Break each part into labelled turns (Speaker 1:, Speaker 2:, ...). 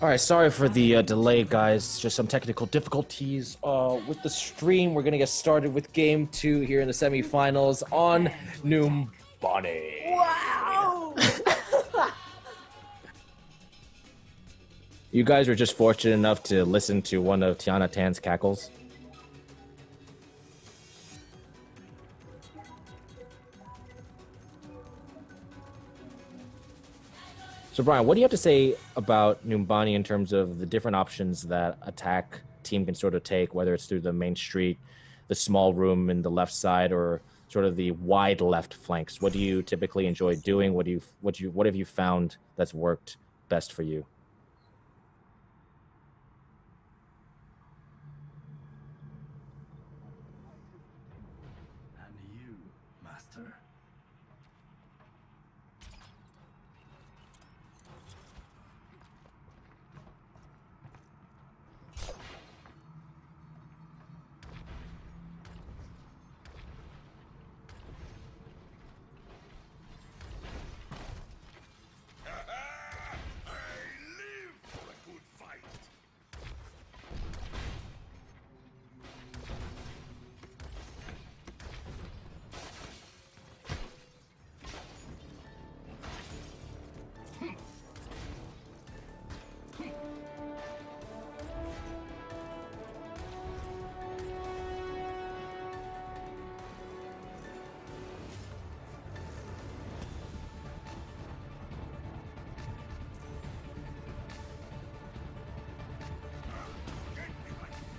Speaker 1: All right, sorry for the delay, guys. Just some technical difficulties with the stream. We're gonna get started with Game 2 here in the semifinals on Numbani.
Speaker 2: Wow!
Speaker 1: You guys were just fortunate enough to listen to one of Tiana Tan's cackles. So, Brian, what do you have to say about Numbani in terms of the different options that attack team can sort of take, whether it's through the main street, the small room in the left side, or sort of the wide left flanks? What do you typically enjoy doing? What have you found that's worked best for you?
Speaker 2: And you, Master.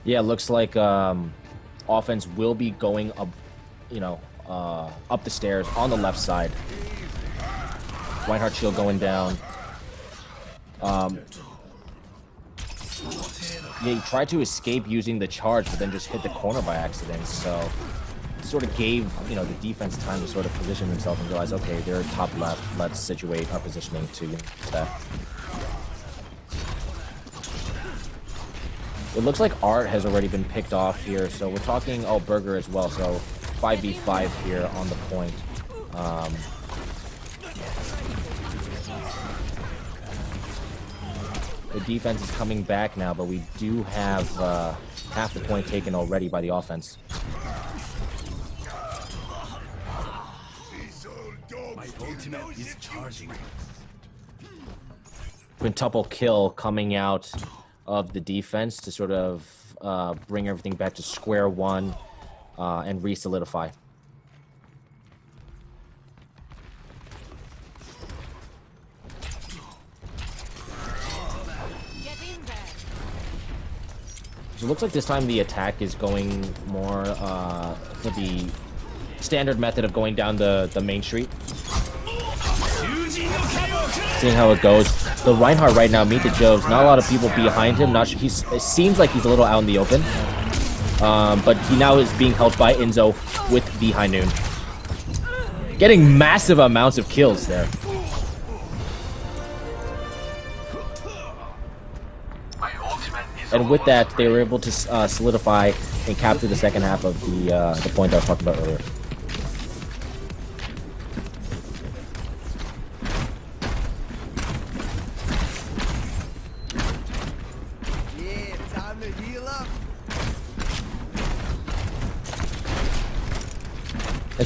Speaker 1: Yeah, it looks like offense will be going up, up the stairs on the left side. Reinhardt shield going down. Yeah, he tried to escape using the charge, but then just hit the corner by accident. So it sort of gave the defense time to sort of position themselves and realize, okay, they're top left. Let's situate our positioning to that. It looks like Art has already been picked off here, so we're talking Burger as well. So 5v5 here on the point. The defense is coming back now, but we do have half the point taken already by the offense.
Speaker 2: My ultimate is charging.
Speaker 1: Quintuple kill coming out of the defense to sort of bring everything back to square one and re-solidify. So it looks like this time the attack is going more for the standard method of going down the main street. Seeing how it goes. The Reinhardt right now, meet the Joves. Not a lot of people behind him. It seems like he's a little out in the open. But he now is being helped by Enzo with the High Noon. Getting massive amounts of kills there. And with that, they were able to solidify and capture the second half of the point that I was talking about earlier.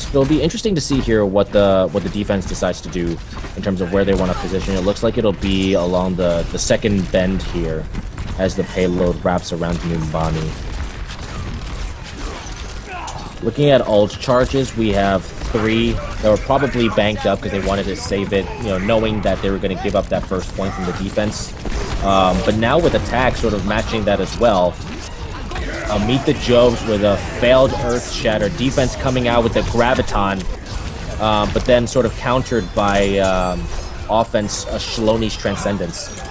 Speaker 1: It'll be interesting to see here what the defense decides to do in terms of where they want to position. It looks like it'll be along the second bend here as the payload wraps around Numbani. Looking at ult charges, we have 3 that were probably banked up because they wanted to save it, knowing that they were going to give up that first point from the defense. But now with attack sort of matching that as well, meet the Joves with a failed Earth Shatter. Defense coming out with the Graviton, but then sort of countered by offense, Shaloni's Transcendence.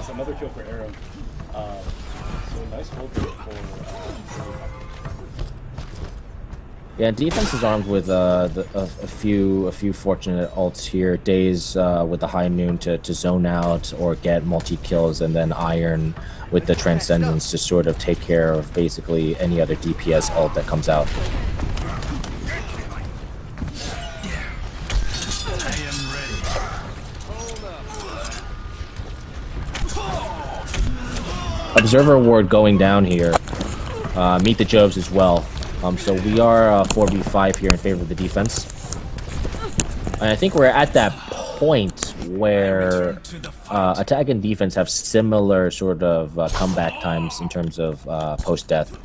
Speaker 3: Another kill for Aaron. So nice hold for
Speaker 1: Yeah, defense is armed with a few fortunate ults here. Days with the High Noon to zone out or get multi-kills, and then Iron with the Transcendence to sort of take care of basically any other DPS ult that comes out. Observer Ward going down here. Meet the Joves as well. So we are 4v5 here in favor of the defense. And I think we're at that point where attack and defense have similar sort of comeback times in terms of post-death.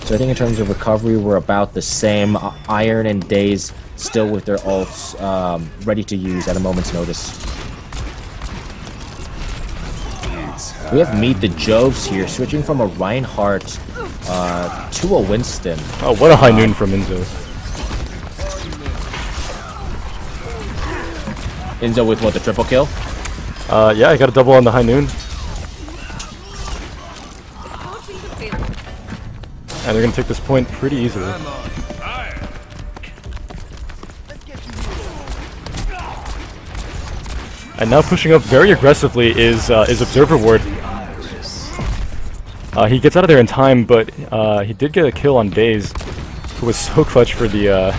Speaker 1: So I think in terms of recovery, we're about the same. Iron and Daze still with their ults ready to use at a moment's notice. We have Meet the Joves here, switching from a Reinhardt to a Winston.
Speaker 4: Oh, what a high noon from Enzo.
Speaker 1: Enzo with what, the triple kill?
Speaker 4: Yeah, I got a double on the high noon. And they're gonna take this point pretty easily. And now pushing up very aggressively is Observer Ward. He gets out of there in time, but he did get a kill on Daze, who was so clutch for the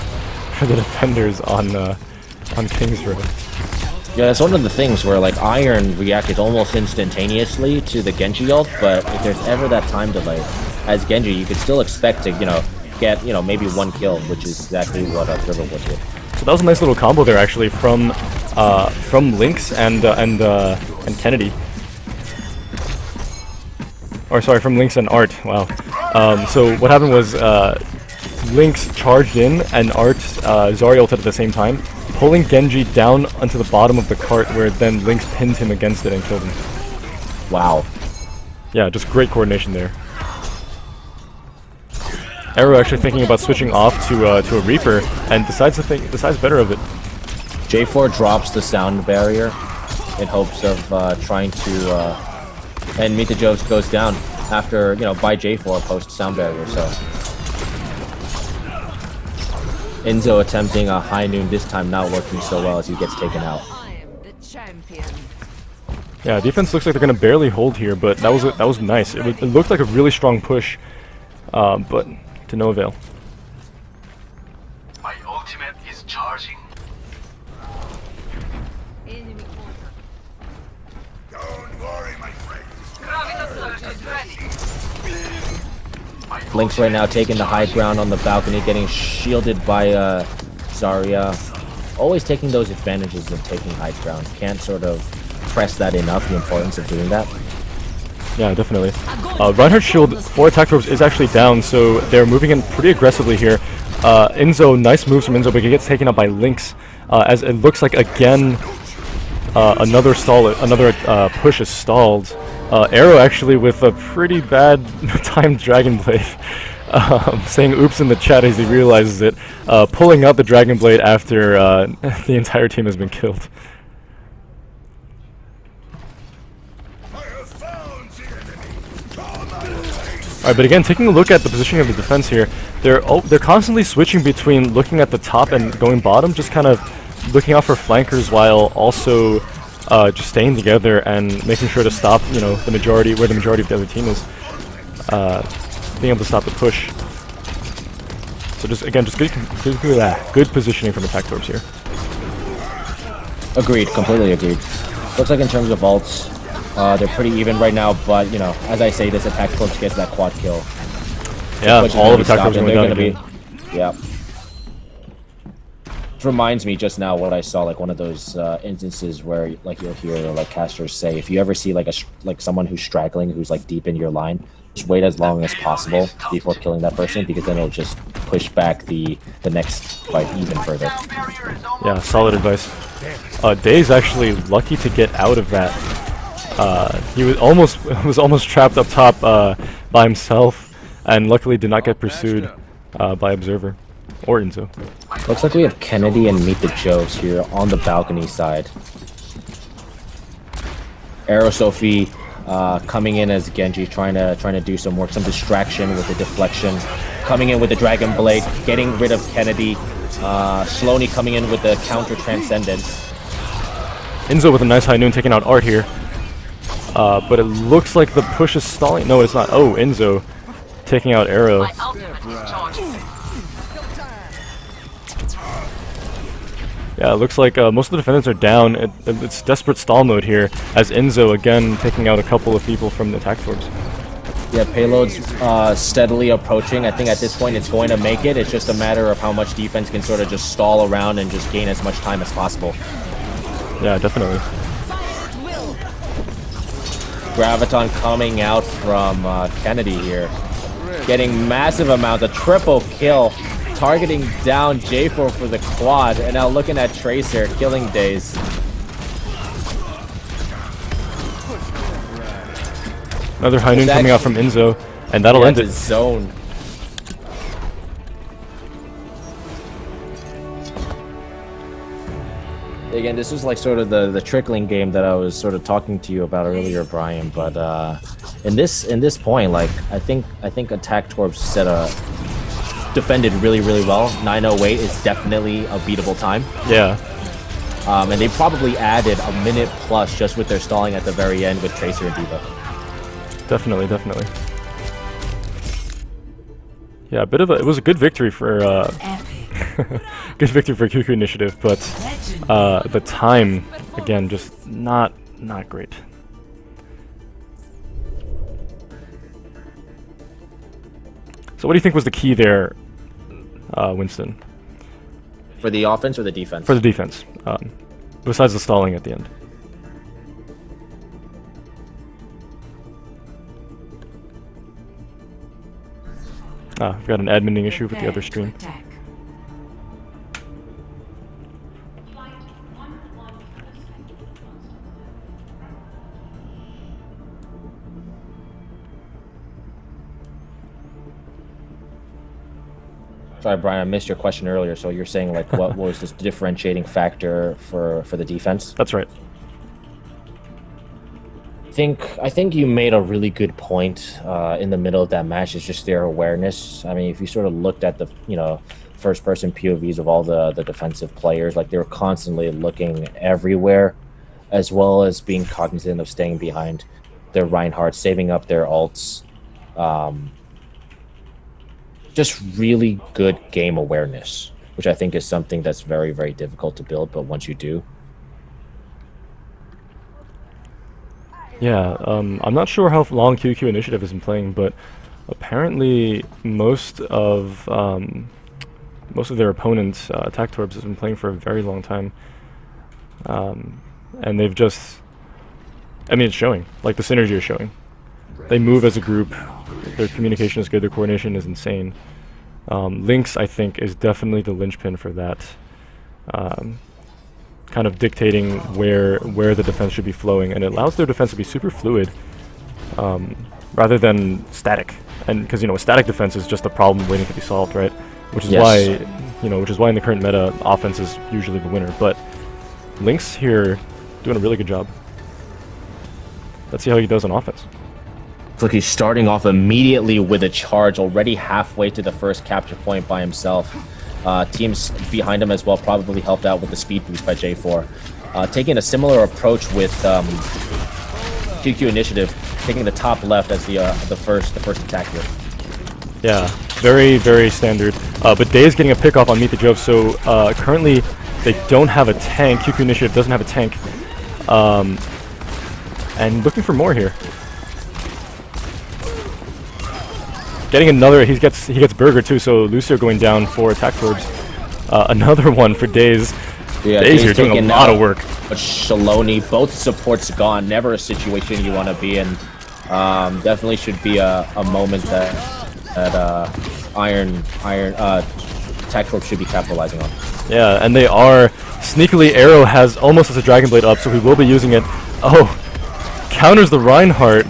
Speaker 4: defenders on King's Row.
Speaker 1: Yeah, that's one of the things where like Iron reacted almost instantaneously to the Genji ult, but if there's ever that time delay, as Genji, you could still expect to, get, maybe one kill, which is exactly what Observer Ward did.
Speaker 4: So that was a nice little combo there, actually, from Lynx and Kennedy. Or sorry, from Lynx and Art. Wow. So what happened was Lynx charged in and Art Zarya ulted at the same time, pulling Genji down onto the bottom of the cart, where then Lynx pinned him against it and killed him.
Speaker 1: Wow.
Speaker 4: Yeah, just great coordination there. Arrow actually thinking about switching off to a Reaper and decides better of it.
Speaker 1: J4 drops the sound barrier in hopes of trying to and Meet the Joves goes down after by J4 post sound barrier. So Enzo attempting a high noon, this time not working so well as he gets taken out.
Speaker 4: Yeah, defense looks like they're gonna barely hold here, but that was nice. It looked like a really strong push, but to no avail.
Speaker 2: My ultimate is charging. Don't worry, my friend.
Speaker 1: Lynx right now taking the high ground on the balcony, getting shielded by Zarya. Always taking those advantages of taking high ground. Can't sort of press that enough, the importance of doing that.
Speaker 4: Yeah, definitely. Reinhardt's shield for attack orbs is actually down, so they're moving in pretty aggressively here. Enzo, nice moves from Enzo, but he gets taken out by Lynx, as it looks like again another push is stalled. Arrow actually with a pretty bad timed Dragon Blade, saying oops in the chat as he realizes it, pulling out the Dragon Blade after the entire team has been killed. Alright, but again, taking a look at the positioning of the defense here, they're constantly switching between looking at the top and going bottom, just kind of looking out for flankers while also just staying together and making sure to stop, the majority, where the majority of the other team is, being able to stop the push. So just good positioning from attack orbs here.
Speaker 1: Agreed, completely agreed. Looks like in terms of ults, they're pretty even right now, but as I say, this attack corps gets that quad kill.
Speaker 4: Yeah, all of attack corps are going down.
Speaker 1: Yeah. It reminds me just now what I saw, like one of those instances where you'll hear casters say, if you ever see someone who's straggling, who's deep in your line, just wait as long as possible before killing that person, because then it'll just push back the next fight even further.
Speaker 4: Yeah, solid advice. Dave's actually lucky to get out of that. He was almost trapped up top by himself, and luckily did not get pursued by Observer or Enzo.
Speaker 1: Looks like we have Kennedy and Meet the Joves here on the balcony side. Arrow Sophie coming in as Genji, trying to do some work, some distraction with the deflection. Coming in with the Dragon Blade, getting rid of Kennedy. Sloaney coming in with the counter Transcendence.
Speaker 4: Enzo with a nice high noon taking out Art here. But it looks like the push is stalling. No, it's not. Oh, Enzo taking out Arrow. Yeah, it looks like most of the defendants are down. It's desperate stall mode here, as Enzo again taking out a couple of people from the attack torps.
Speaker 1: Yeah, payload's steadily approaching. I think at this point it's going to make it. It's just a matter of how much defense can sort of just stall around and just gain as much time as possible.
Speaker 4: Yeah, definitely.
Speaker 1: Graviton coming out from Kennedy here. Getting massive amounts, a triple kill. Targeting down J4 for the quad, and now looking at Tracer, killing Days.
Speaker 4: Another high noon coming out from Enzo, and that'll end it.
Speaker 1: Zone. Again, this was like sort of the trickling game that I was sort of talking to you about earlier, Brian. But in this point, like I think Attack Torps defended really well. 908 is definitely a beatable time.
Speaker 4: Yeah.
Speaker 1: And they probably added a minute plus just with their stalling at the very end with Tracer and Diva.
Speaker 4: Definitely. Yeah, it was a good victory for good victory for QQ Initiative, but the time again just not great. So what do you think was the key there, Winston?
Speaker 1: For the offense or the defense?
Speaker 4: For the defense, besides the stalling at the end. We've got an adminning issue with the other stream.
Speaker 1: Sorry, Brian, I missed your question earlier. So you're saying like what was this differentiating factor for the defense?
Speaker 4: That's right.
Speaker 1: I think you made a really good point in the middle of that match. It's just their awareness. I mean, if you sort of looked at the first-person POVs of all the defensive players, like they were constantly looking everywhere, as well as being cognizant of staying behind their Reinhardt, saving up their ults. Just really good game awareness, which I think is something that's very, very difficult to build, but once you do.
Speaker 4: Yeah, I'm not sure how long QQ Initiative has been playing, but apparently most of their opponents, Attack Torps, has been playing for a very long time. And they've just, I mean, it's showing. Like, the synergy is showing. They move as a group. Their communication is good. Their coordination is insane. Lynx, I think, is definitely the linchpin for that. Kind of dictating where the defense should be flowing, and it allows their defense to be super fluid, rather than static. And because a static defense is just a problem waiting to be solved, right? Which is why in the current meta, offense is usually the winner. But Lynx here doing a really good job. Let's see how he does on offense.
Speaker 1: Look, he's starting off immediately with a charge, already halfway to the first capture point by himself. Teams behind him as well probably helped out with the speed boost by J4. Taking a similar approach with QQ Initiative, taking the top left as the first attack here.
Speaker 4: Yeah, very, very standard. But Day is getting a pick off on Meet the Jove, so currently they don't have a tank. QQ Initiative doesn't have a tank. And looking for more here. Getting another, he gets Burger too, so Lucio going down for Attack Torps. Another one for Days.
Speaker 1: Yeah,
Speaker 4: Days here doing a lot of work.
Speaker 1: But Shaloni, both supports gone. Never a situation you want to be in. Definitely should be a moment that Attack Torps should be capitalizing on.
Speaker 4: Yeah, and they are. Sneakily, Arrow almost has a Dragon Blade up, so he will be using it. Oh, counters the Reinhardt.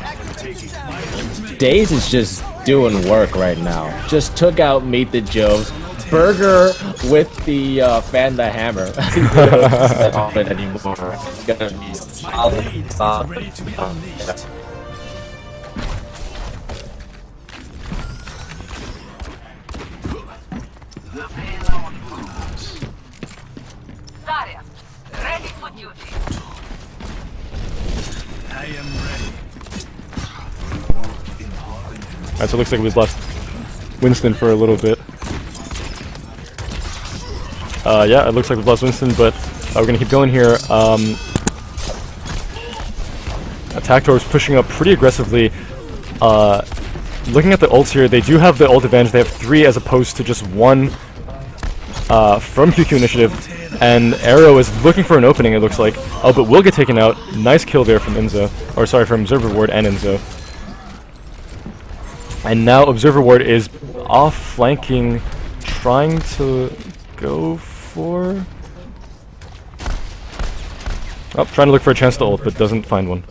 Speaker 1: Days is just doing work right now. Just took out Meet the Joves. Burger with the fan the hammer. Not it anymore. It's gonna be solid.
Speaker 2: Ready for duty. I am ready.
Speaker 4: Alright, so it looks like we've left Winston for a little bit. Yeah, it looks like we've lost Winston, but we're gonna keep going here. Attack Torps pushing up pretty aggressively. Looking at the ults here, they do have the ult advantage. They have 3 as opposed to just 1 from QQ Initiative. And Arrow is looking for an opening, it looks like. Oh, but will get taken out. Nice kill there from Enzo. Or sorry, from Observer Ward and Enzo. And now Observer Ward is off flanking, trying to go for... Oh, trying to look for a chance to ult, but doesn't find one.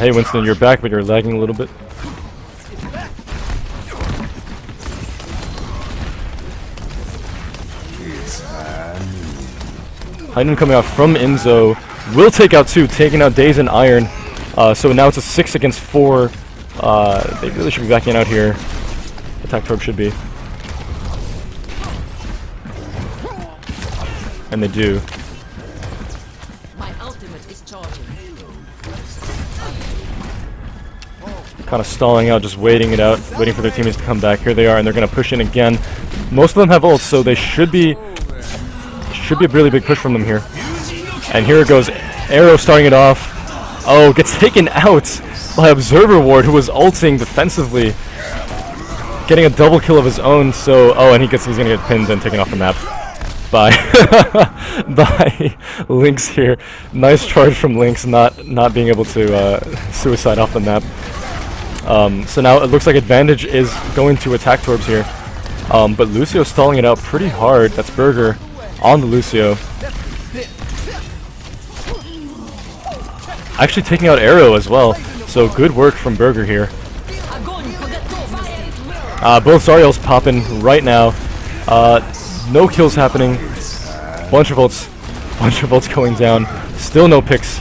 Speaker 4: Hey Winston, you're back, but you're lagging a little bit. Heinun coming out from Enzo. Will take out 2, taking out Daze and Iron. So now it's a 6 against 4. They really should be backing out here. Attack Torp should be. And they do.
Speaker 5: My ultimate is charging.
Speaker 4: Kind of stalling out, just waiting it out, waiting for their teammates to come back. Here they are, and they're going to push in again. Most of them have ults, so they should be a really big push from them here. And here it goes, Arrow starting it off. Oh, gets taken out by Observer Ward, who was ulting defensively, getting a double kill of his own. So, oh, and he's gonna get pinned and taken off the map by by Lynx here. Nice charge from Lynx, not being able to suicide off the map. So now it looks like advantage is going to Attack Torps here. But Lucio stalling it out pretty hard. That's Burger on the Lucio. Actually taking out Arrow as well. So good work from Burger here. Both Zariels popping right now. No kills happening. Bunch of ults going down. Still no picks.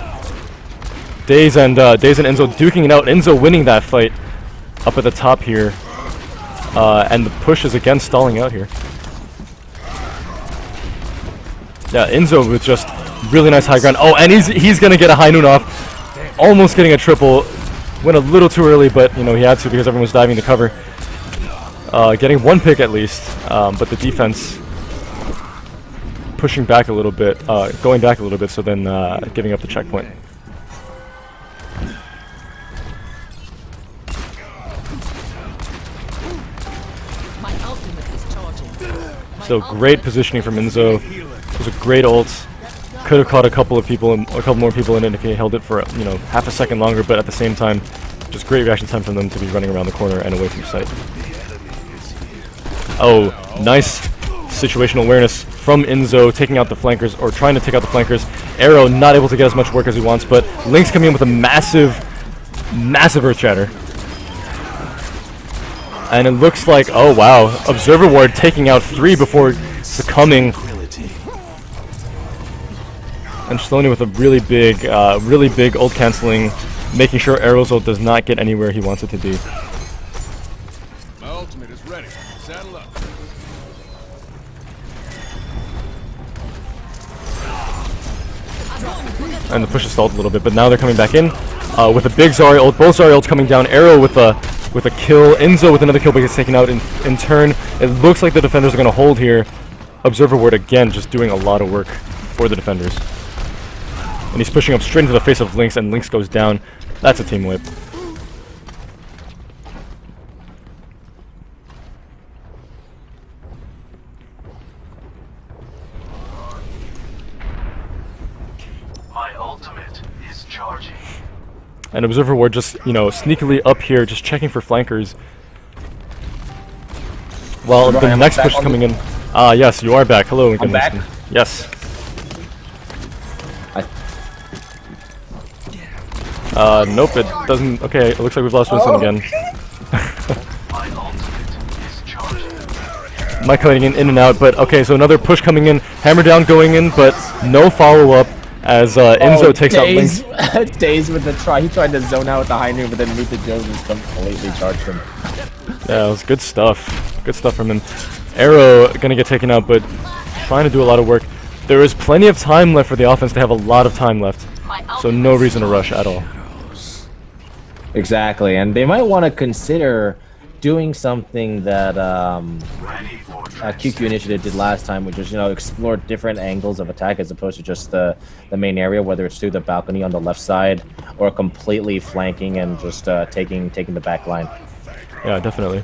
Speaker 4: Daze and Enzo duking it out. Enzo winning that fight up at the top here. And the push is again stalling out here. Yeah, Enzo with just really nice high ground. Oh, and he's gonna get a high noon off. Almost getting a triple. Went a little too early, but you know he had to because everyone was diving to cover. Getting 1 pick at least, but the defense pushing back a little bit, going back a little bit, so then giving up the checkpoint.
Speaker 5: My ultimate is charging.
Speaker 4: So great positioning from Enzo. It was a great ult. Could have caught a couple more people in it if he held it for half a second longer, but at the same time, just great reaction time from them to be running around the corner and away from sight. Oh, nice situational awareness from Enzo, taking out the flankers, or trying to take out the flankers. Arrow not able to get as much work as he wants, but Lynx coming in with a massive Earth Shatter. And it looks like, oh wow, Observer Ward taking out 3 before succumbing. And Shlony with a really big ult canceling, making sure Arrow's ult does not get anywhere he wants it to be.
Speaker 6: My ultimate is ready. Saddle up.
Speaker 4: And the push is stalled a little bit, but now they're coming back in with a big Zarya ult. Both Zarya ults coming down. Arrow with a kill. Enzo with another kill, but gets taken out in turn. It looks like the defenders are going to hold here. Observer Ward again, just doing a lot of work for the defenders. And he's pushing up straight into the face of Lynx, and Lynx goes down. That's a team wipe.
Speaker 2: My ultimate is charging.
Speaker 4: And Observer Ward just, sneakily up here, just checking for flankers. While the next push is coming in. Yes, you are back. Hello,
Speaker 1: I'm back?
Speaker 4: Yes. Nope, it doesn't. Okay, it looks like we've lost Winston again.
Speaker 2: My ultimate is charging.
Speaker 4: Mike cutting in and out, but okay, so another push coming in. Hammer down going in, but no follow-up as Enzo takes out Lynx.
Speaker 1: Daze with the try. He tried to zone out with the high noon, but then Meet the Joes just completely charged him.
Speaker 4: Yeah, it was good stuff. Good stuff from him. Arrow gonna get taken out, but trying to do a lot of work. There is plenty of time left for the offense. They have a lot of time left, so no reason to rush at all.
Speaker 1: Exactly, and they might want to consider doing something that
Speaker 2: Ready for
Speaker 1: QQ Initiative did last time, which was, explore different angles of attack as opposed to just the main area, whether it's through the balcony on the left side or completely flanking and just taking the back line.
Speaker 4: Yeah, definitely.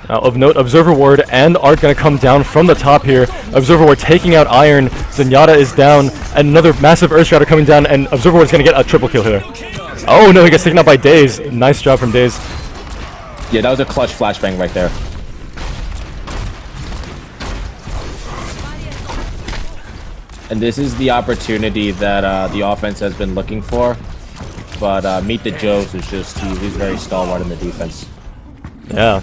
Speaker 4: Of note, Observer Ward and Art gonna come down from the top here. Observer Ward taking out Iron. Zenyatta is down, and another massive Earth Shatter coming down, and Observer Ward's gonna get a triple kill here. Oh no, he gets taken out by Daze. Nice job from Daze.
Speaker 1: Yeah, that was a clutch flashbang right there. And this is the opportunity that the offense has been looking for. But Meet the Joes is just, he's very stalwart in the defense.
Speaker 4: Yeah.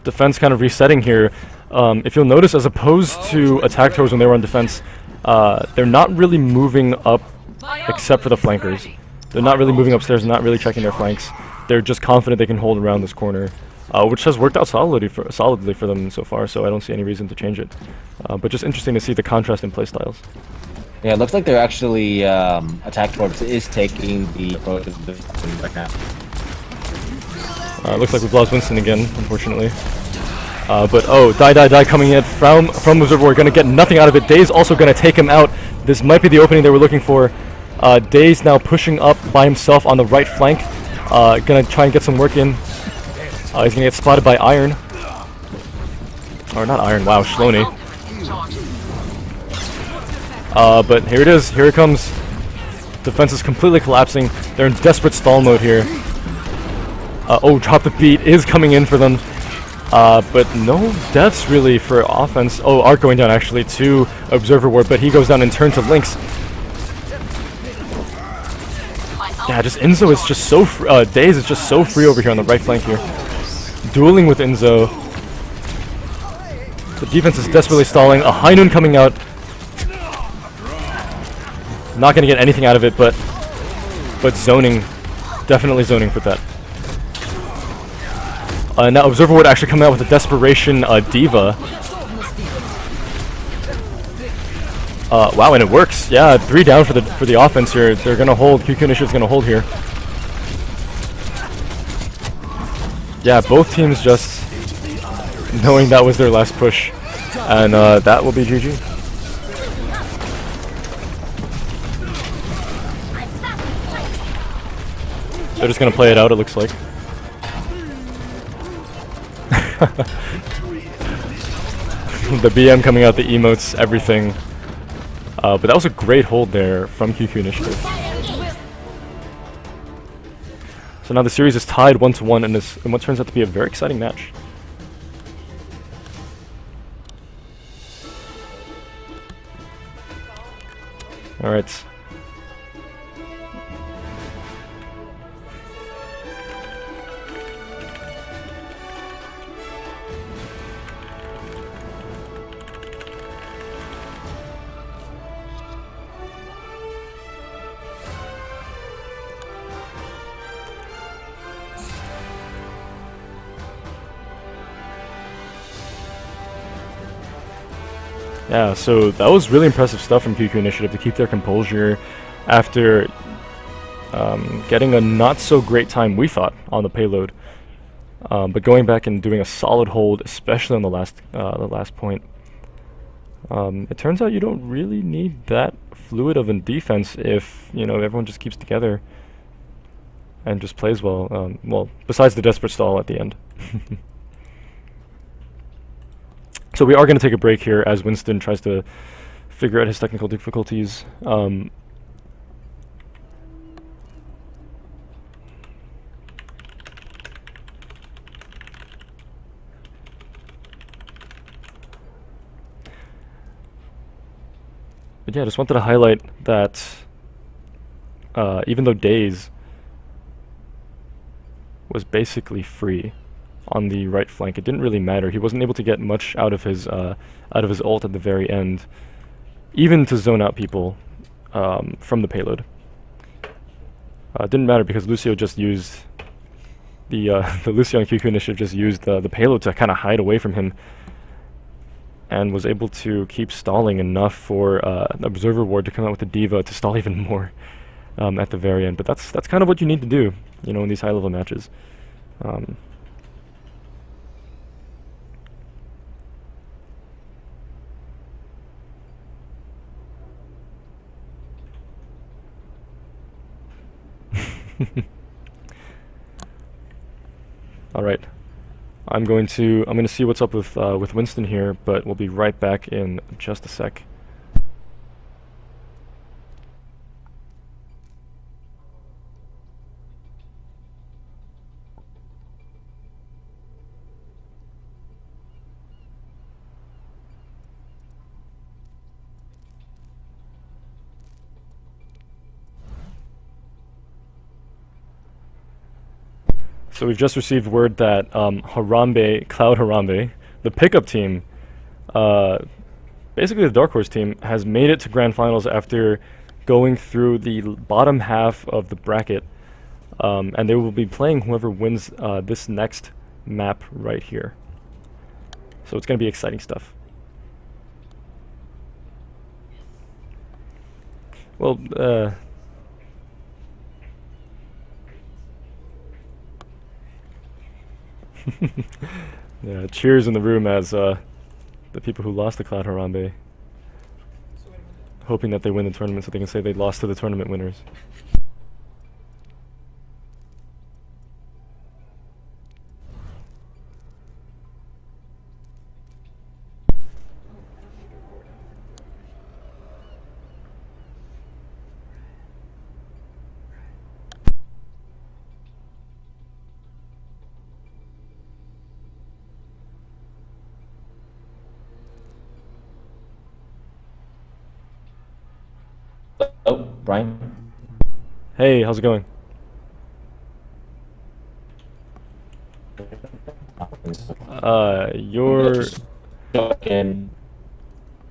Speaker 4: Defense kind of resetting here. If you'll notice, as opposed to attack towers when they were on defense, they're not really moving up except for the flankers. They're not really moving upstairs, not really checking their flanks. They're just confident they can hold around this corner, which has worked out solidly for them so far, so I don't see any reason to change it. But just interesting to see the contrast in playstyles.
Speaker 1: Yeah, it looks like they're actually, attack towers is taking the approach of the right now.
Speaker 4: Looks like we've lost Winston again, unfortunately. But oh, die coming in from Observer. We're gonna get nothing out of it. Daze also gonna take him out. This might be the opening they were looking for. Daze now pushing up by himself on the right flank. Gonna try and get some work in. He's gonna get spotted by Iron. Or not Iron, wow, Shloni. But here it is, here it comes. Defense is completely collapsing. They're in desperate stall mode here. Oh, Drop the Beat is coming in for them. But no deaths really for offense. Oh, Art going down actually to Observer Ward, but he goes down and turns to Lynx. Yeah, just Enzo is just so Daze is just so free over here on the right flank here. Dueling with Enzo. The defense is desperately stalling. A High Noon coming out. Not gonna get anything out of it, but zoning. Definitely zoning for that. Now Observer Ward actually coming out with a Desperation Diva. Wow, and it works. Yeah, 3 down for the offense here. They're gonna hold. QQ Initiative's gonna hold here. Yeah, both teams just knowing that was their last push, and that will be GG. They're just gonna play it out, it looks like. The BM coming out, the emotes, everything. But that was a great hold there from QQ Initiative. So now the series is tied 1-1 in what turns out to be a very exciting match. Alright. Yeah, so that was really impressive stuff from QQ Initiative to keep their composure after getting a not-so-great time, we thought, on the payload. But going back and doing a solid hold, especially on the last point. It turns out you don't really need that fluid of a defense if, everyone just keeps together and just plays well. Well, besides the desperate stall at the end. So we are going to take a break here as Winston tries to figure out his technical difficulties. But yeah, I just wanted to highlight that even though Daze was basically free on the right flank, it didn't really matter. He wasn't able to get much out of his ult at the very end, even to zone out people from the payload. It didn't matter because Lucio just used the Lucio and QQ Initiative just used the payload to kind of hide away from him. and was able to keep stalling enough for an Observer Ward to come out with a Diva to stall even more at the very end. But that's kind of what you need to do, you know, in these high-level matches. All right. I'm going to see what's up with Winston here, but we'll be right back in just a sec. So we've just received word that Harambe, Cloud Harambe, the pickup team, basically the Dark Horse team, has made it to Grand Finals after going through the bottom half of the bracket, and they will be playing whoever wins this next map right here. So it's going to be exciting stuff. Well, yeah, cheers in the room as the people who lost to Cloud Harambe, hoping that they win the tournament so they can say they lost to the tournament winners.
Speaker 1: Oh, Brian?
Speaker 4: Hey, how's it going?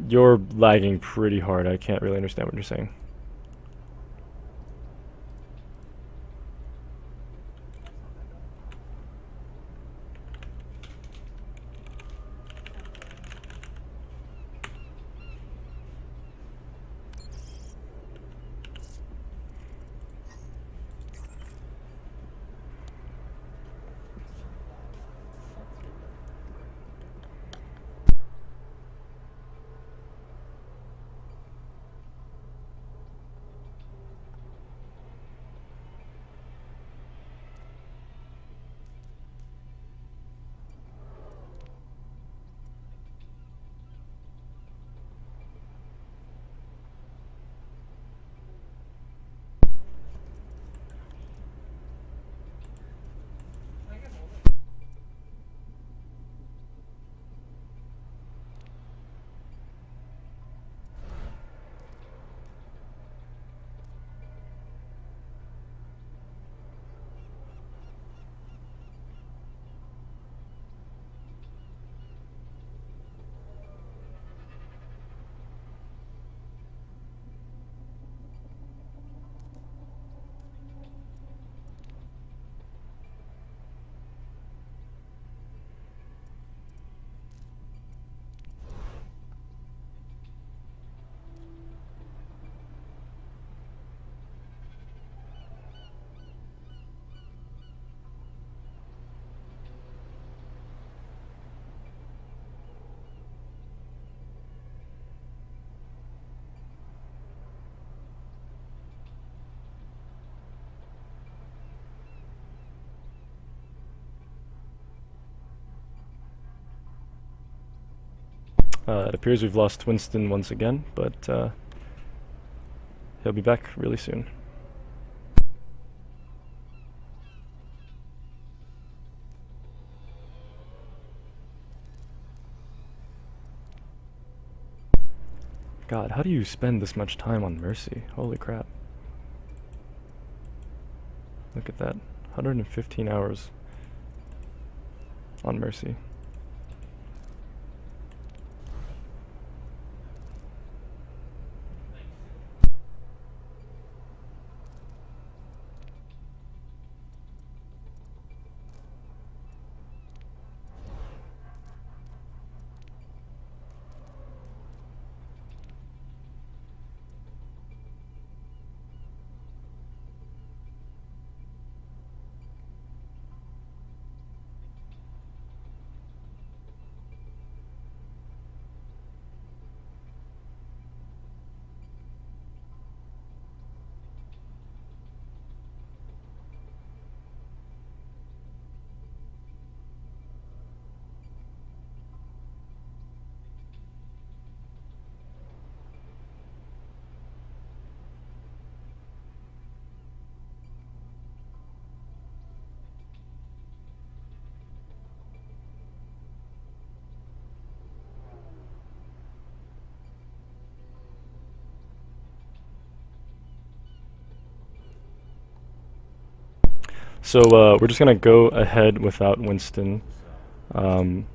Speaker 4: You're lagging pretty hard. I can't really understand what you're saying. It appears we've lost Winston once again, but he'll be back really soon. God, how do you spend this much time on Mercy? Holy crap. Look at that. 115 hours on Mercy. So we're just gonna go ahead without Winston. Alright,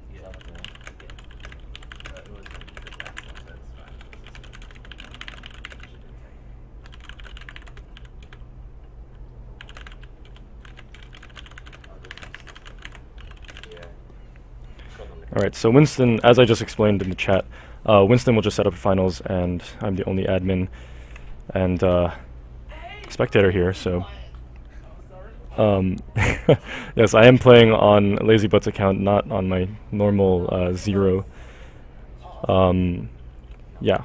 Speaker 4: so Winston, as I just explained in the chat, Winston will just set up finals, and I'm the only admin and spectator here, so... yes, I am playing on LazyButt's account, not on my normal Zero. Yeah.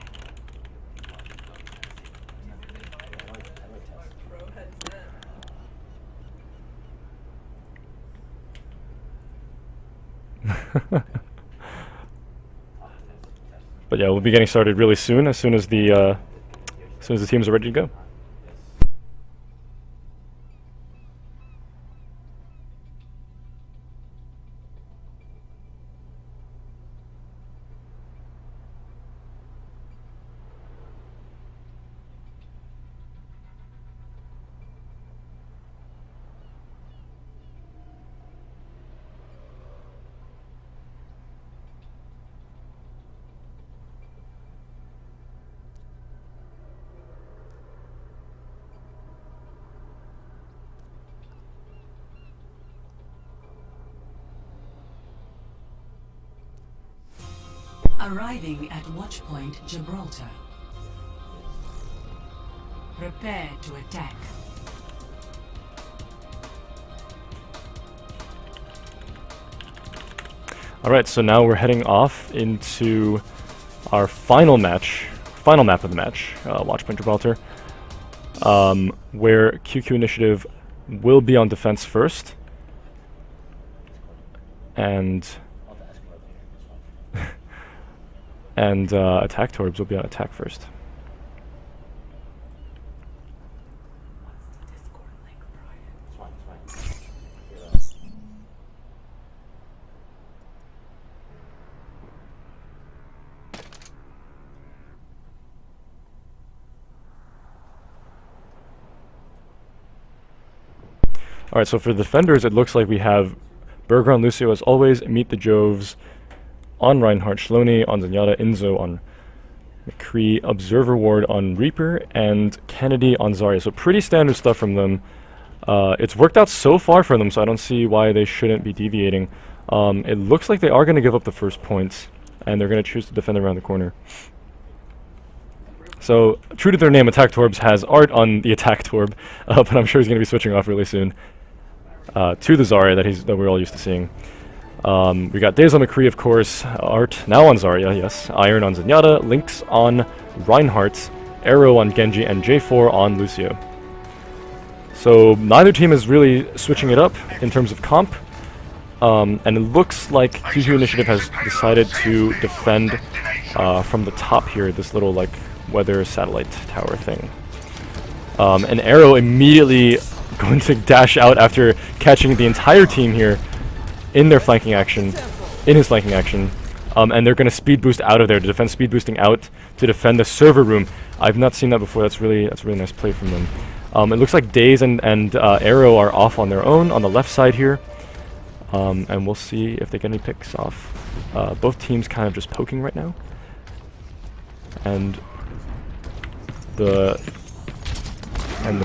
Speaker 4: But yeah, we'll be getting started really soon, as soon as the teams are ready to go.
Speaker 7: Arriving at Watchpoint Gibraltar. Prepare to attack.
Speaker 4: Alright, so now we're heading off into our final map of the match, Watchpoint Gibraltar, where QQ Initiative will be on defense first, and Attack Torbs will be on attack first. Alright, so for the defenders, it looks like we have Burger on Lucio as always, Meet the Joves on Reinhardt, Shloni on Zenyatta, Inzo on McCree, Observer Ward on Reaper, and Kennedy on Zarya. So pretty standard stuff from them. It's worked out so far for them, so I don't see why they shouldn't be deviating. It looks like they are going to give up the first points, and they're going to choose to defend around the corner. So, true to their name, Attack Torbs has art on the Attack Torb, but I'm sure he's going to be switching off really soon to the Zarya that we're all used to seeing. We got Days on McCree, of course, art now on Zarya, yes, Iron on Zenyatta, Lynx on Reinhardt, Arrow on Genji, and J4 on Lucio. So neither team is really switching it up in terms of comp, and it looks like QQ Initiative has decided to defend from the top here, this little like weather satellite tower thing. And Arrow immediately going to dash out after catching the entire team here in their flanking action, in his flanking action, and they're going to speed boost out of there to defend speed boosting out to defend the server room. I've not seen that before. That's really nice play from them. It looks like Daze and Arrow are off on their own on the left side here, and we'll see if they get any picks off. Both teams kind of just poking right now, and the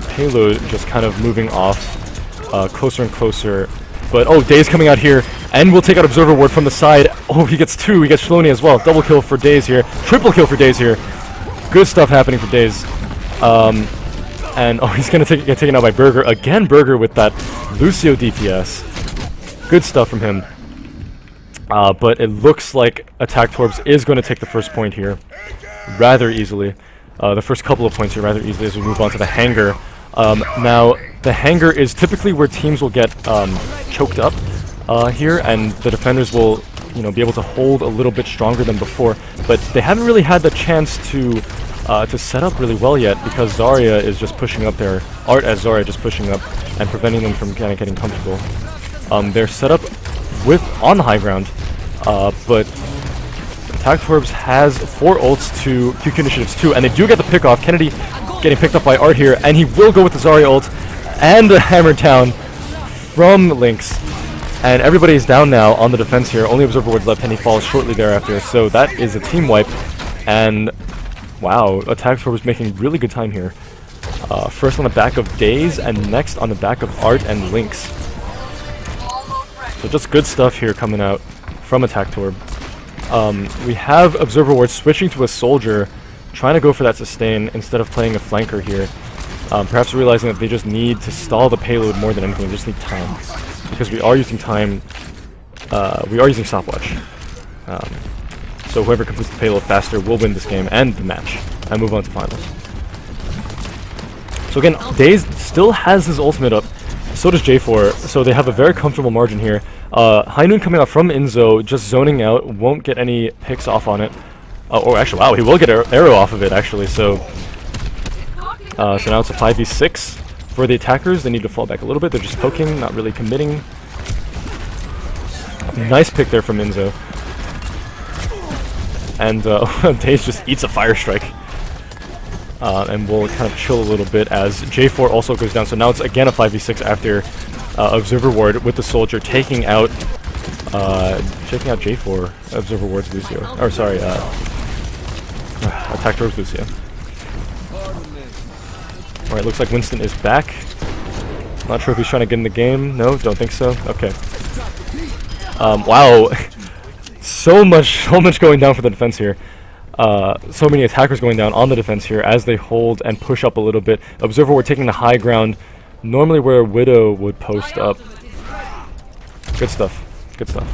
Speaker 4: payload just kind of moving off closer and closer. But oh, Daze coming out here, and we'll take out Observer Ward from the side. Oh, he gets two. He gets Shloni as well. Double kill for Daze here. Triple kill for Daze here. Good stuff happening for Daze. And oh, he's gonna get taken out by Burger again. Burger with that Lucio DPS. Good stuff from him. But it looks like Attack Torbs is going to take the first point here rather easily. The first couple of points here rather easily as we move on to the hangar. Now, the hangar is typically where teams will get choked up here, and the defenders will, be able to hold a little bit stronger than before. But they haven't really had the chance to set up really well yet because Zarya is just pushing up there. Art as Zarya just pushing up and preventing them from kind of getting comfortable. They're set up on the high ground, but Attack Torbs has 4 ults to QQ Initiative's 2, and they do get the pick off. Kennedy getting picked up by Art here, and he will go with the Zarya ult and the hammer down from Lynx. And everybody is down now on the defense here. Only Observer Ward's left, and he falls shortly thereafter. So that is a team wipe. And wow, Attack Tour was making really good time here. First on the back of Daze, and next on the back of Art and Lynx. So just good stuff here coming out from Attack Tour. We have Observer Ward switching to a soldier, trying to go for that sustain instead of playing a flanker here. Perhaps realizing that they just need to stall the payload more than anything. They just need time. Because we are using time, we are using stopwatch. So whoever completes the payload faster will win this game and the match, and move on to finals. So again, Daze still has his ultimate up, so does J4, so they have a very comfortable margin here. High Noon coming out from Inzo, just zoning out, won't get any picks off on it. Or actually, wow, he will get arrow off of it actually, so now it's a 5v6. For the attackers, they need to fall back a little bit. They're just poking, not really committing. Nice pick there from Inzo. And Daze just eats a fire strike. And we'll kind of chill a little bit as J4 also goes down. So now it's again a 5v6 after Observer Ward with the soldier taking out J4. Observer Ward's Lucio. Or sorry, Attack Towards Lucio. Alright, looks like Winston is back. Not sure if he's trying to get in the game. No, don't think so. Okay. Wow. so much going down for the defense here. So many attackers going down on the defense here as they hold and push up a little bit. Observer, we're taking the high ground, normally where Widow would post up. Good stuff. Good stuff.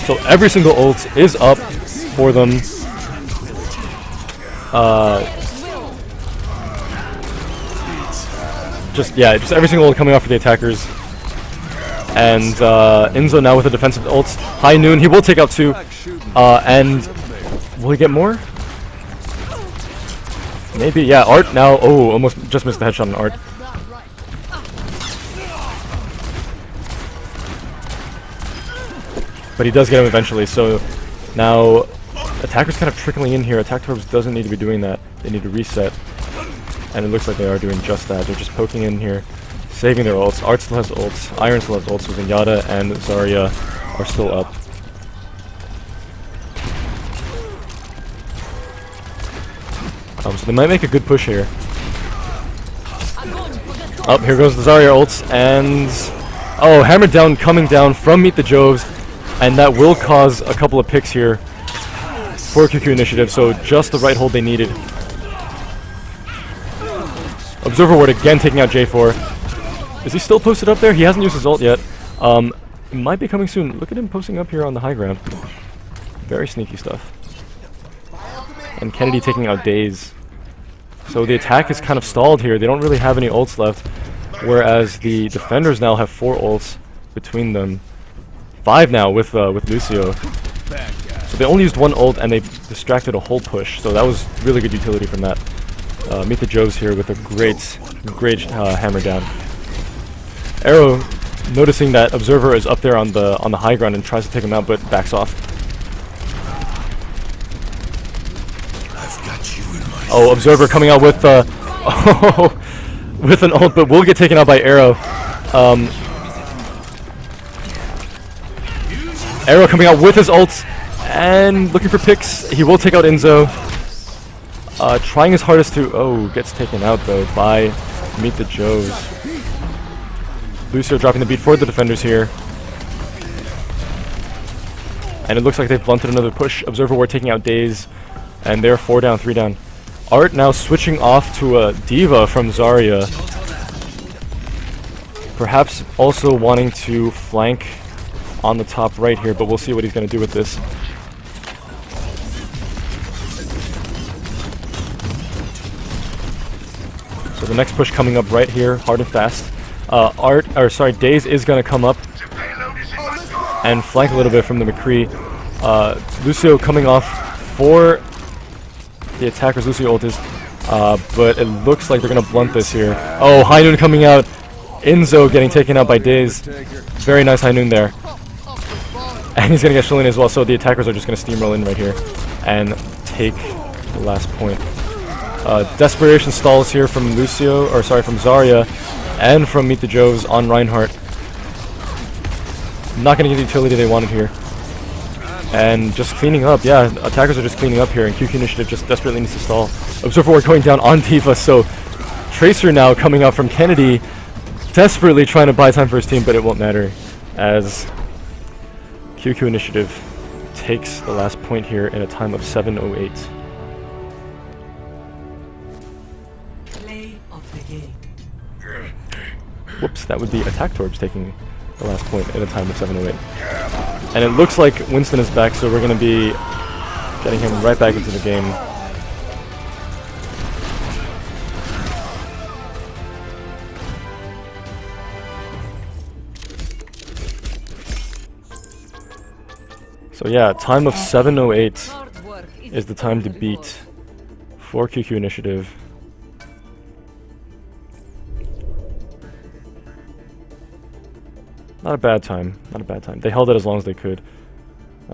Speaker 4: So every single ult is up for them. Just every single ult coming off for the attackers. And Inzo now with the defensive ults. High Noon, he will take out 2. And will he get more? Maybe, yeah. Art now. Oh, almost just missed the headshot on Art. But he does get him eventually, so now attackers kind of trickling in here. Attack Torbs doesn't need to be doing that. They need to reset. And it looks like they are doing just that. They're just poking in here, saving their ults. Art still has ults. Iron still has ults, so Zenyatta and Zarya are still up. So they might make a good push here. Oh, here goes the Zarya ults, and oh, hammered down, coming down from Meet the Joves. And that will cause a couple of picks here for QQ Initiative, so just the right hold they needed. Observer Ward again taking out J4. Is he still posted up there? He hasn't used his ult yet. It might be coming soon. Look at him posting up here on the high ground. Very sneaky stuff. And Kennedy taking out Daze. So the attack is kind of stalled here. They don't really have any ults left, whereas the defenders now have 4 ults between them. 5 now with Lucio. So they only used 1 ult and they distracted a whole push. So that was really good utility from that. Meet the Joves here with a great hammer down. Arrow noticing that Observer is up there on the high ground and tries to take him out, but backs off.
Speaker 2: I've got you in my
Speaker 4: Oh, Observer coming out with with an ult, but will get taken out by Arrow. Arrow coming out with his ults and looking for picks. He will take out Inzo. Trying his hardest to... Oh, gets taken out though by Meet the Joes. Lucio dropping the beat for the defenders here. And it looks like they've blunted another push. Observer Ward taking out Daze. And they're 4 down, 3 down. Art now switching off to a Diva from Zarya. Perhaps also wanting to flank on the top right here, but we'll see what he's going to do with this. So the next push coming up right here, hard and fast. Daze is going to come up and flank a little bit from the McCree. Lucio coming off for the attackers. Lucio ult is, but it looks like they're going to blunt this here. Oh, High Noon coming out. Inzo getting taken out by Daze. Very nice High Noon there. And he's going to get Shilling as well, so the attackers are just going to steamroll in right here. and take the last point. Desperation stalls here from Lucio, or sorry, from Zarya, and from Meet the Joves on Reinhardt. Not going to get the utility they wanted here. And just cleaning up, yeah, attackers are just cleaning up here, and QQ Initiative just desperately needs to stall. Observer Ward going down on Tifa, so Tracer now coming out from Kennedy, desperately trying to buy time for his team, but it won't matter, as QQ Initiative takes the last point here in a time of 7:08.
Speaker 7: Play of the game.
Speaker 4: Whoops, that would be Attack Torbs taking the last point at a time of 7:08. And it looks like Winston is back, so we're going to be getting him right back into the game. So yeah, time of 7:08
Speaker 5: Hard work
Speaker 4: is the time to beat for QQ Initiative. Not a bad time, not a bad time. They held it as long as they could,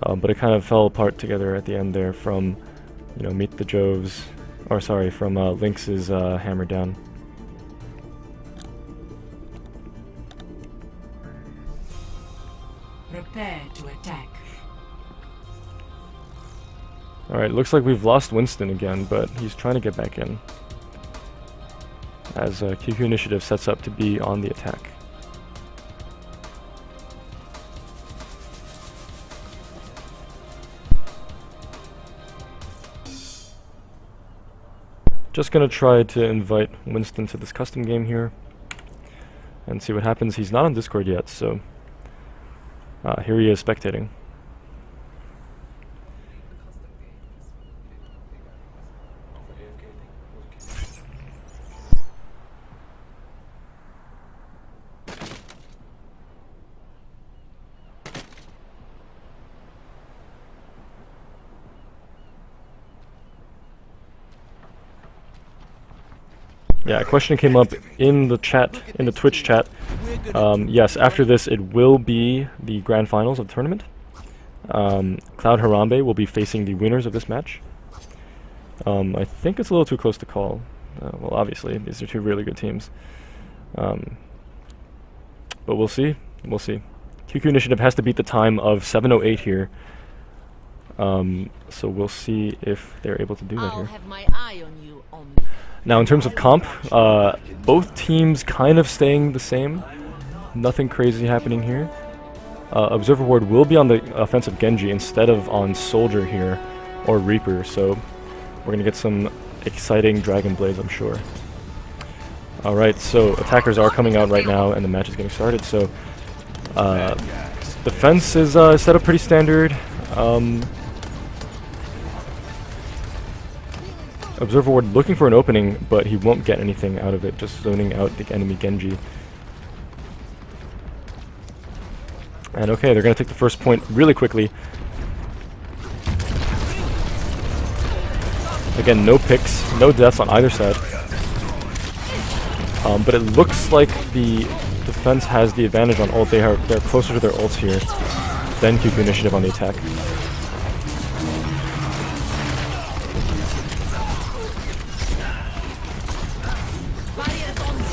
Speaker 4: but it kind of fell apart together at the end there from, you know, Meet the Joves, or sorry, from Lynx's hammer down.
Speaker 7: Prepare to attack.
Speaker 4: Alright, looks like we've lost Winston again, but he's trying to get back in, as QQ Initiative sets up to be on the attack. Just gonna try to invite Winston to this custom game here and see what happens. He's not on Discord yet, so here he is spectating. Yeah, a question came up in the chat, in the Twitch chat. Yes, after this it will be the grand finals of the tournament. Cloud Harambe will be facing the winners of this match. I think it's a little too close to call. Well, obviously, these are two really good teams. But we'll see, we'll see. QQ Initiative has to beat the time of 7:08 here. So we'll see if they're able to do that
Speaker 5: I'll
Speaker 4: here.
Speaker 5: have my eye on you, Omni.
Speaker 4: Now in terms of comp, both teams kind of staying the same. Nothing crazy happening here. Observer Ward will be on the offensive Genji instead of on Soldier here, or Reaper, so we're going to get some exciting Dragon Blades, I'm sure. Alright, so attackers are coming out right now and the match is getting started, so defense is set up pretty standard. Observer Ward looking for an opening, but he won't get anything out of it, just zoning out the enemy Genji. And okay, they're going to take the first point really quickly. Again, no picks, no deaths on either side. But it looks like the defense has the advantage on ult. They're closer to their ults here than QQ Initiative on the attack.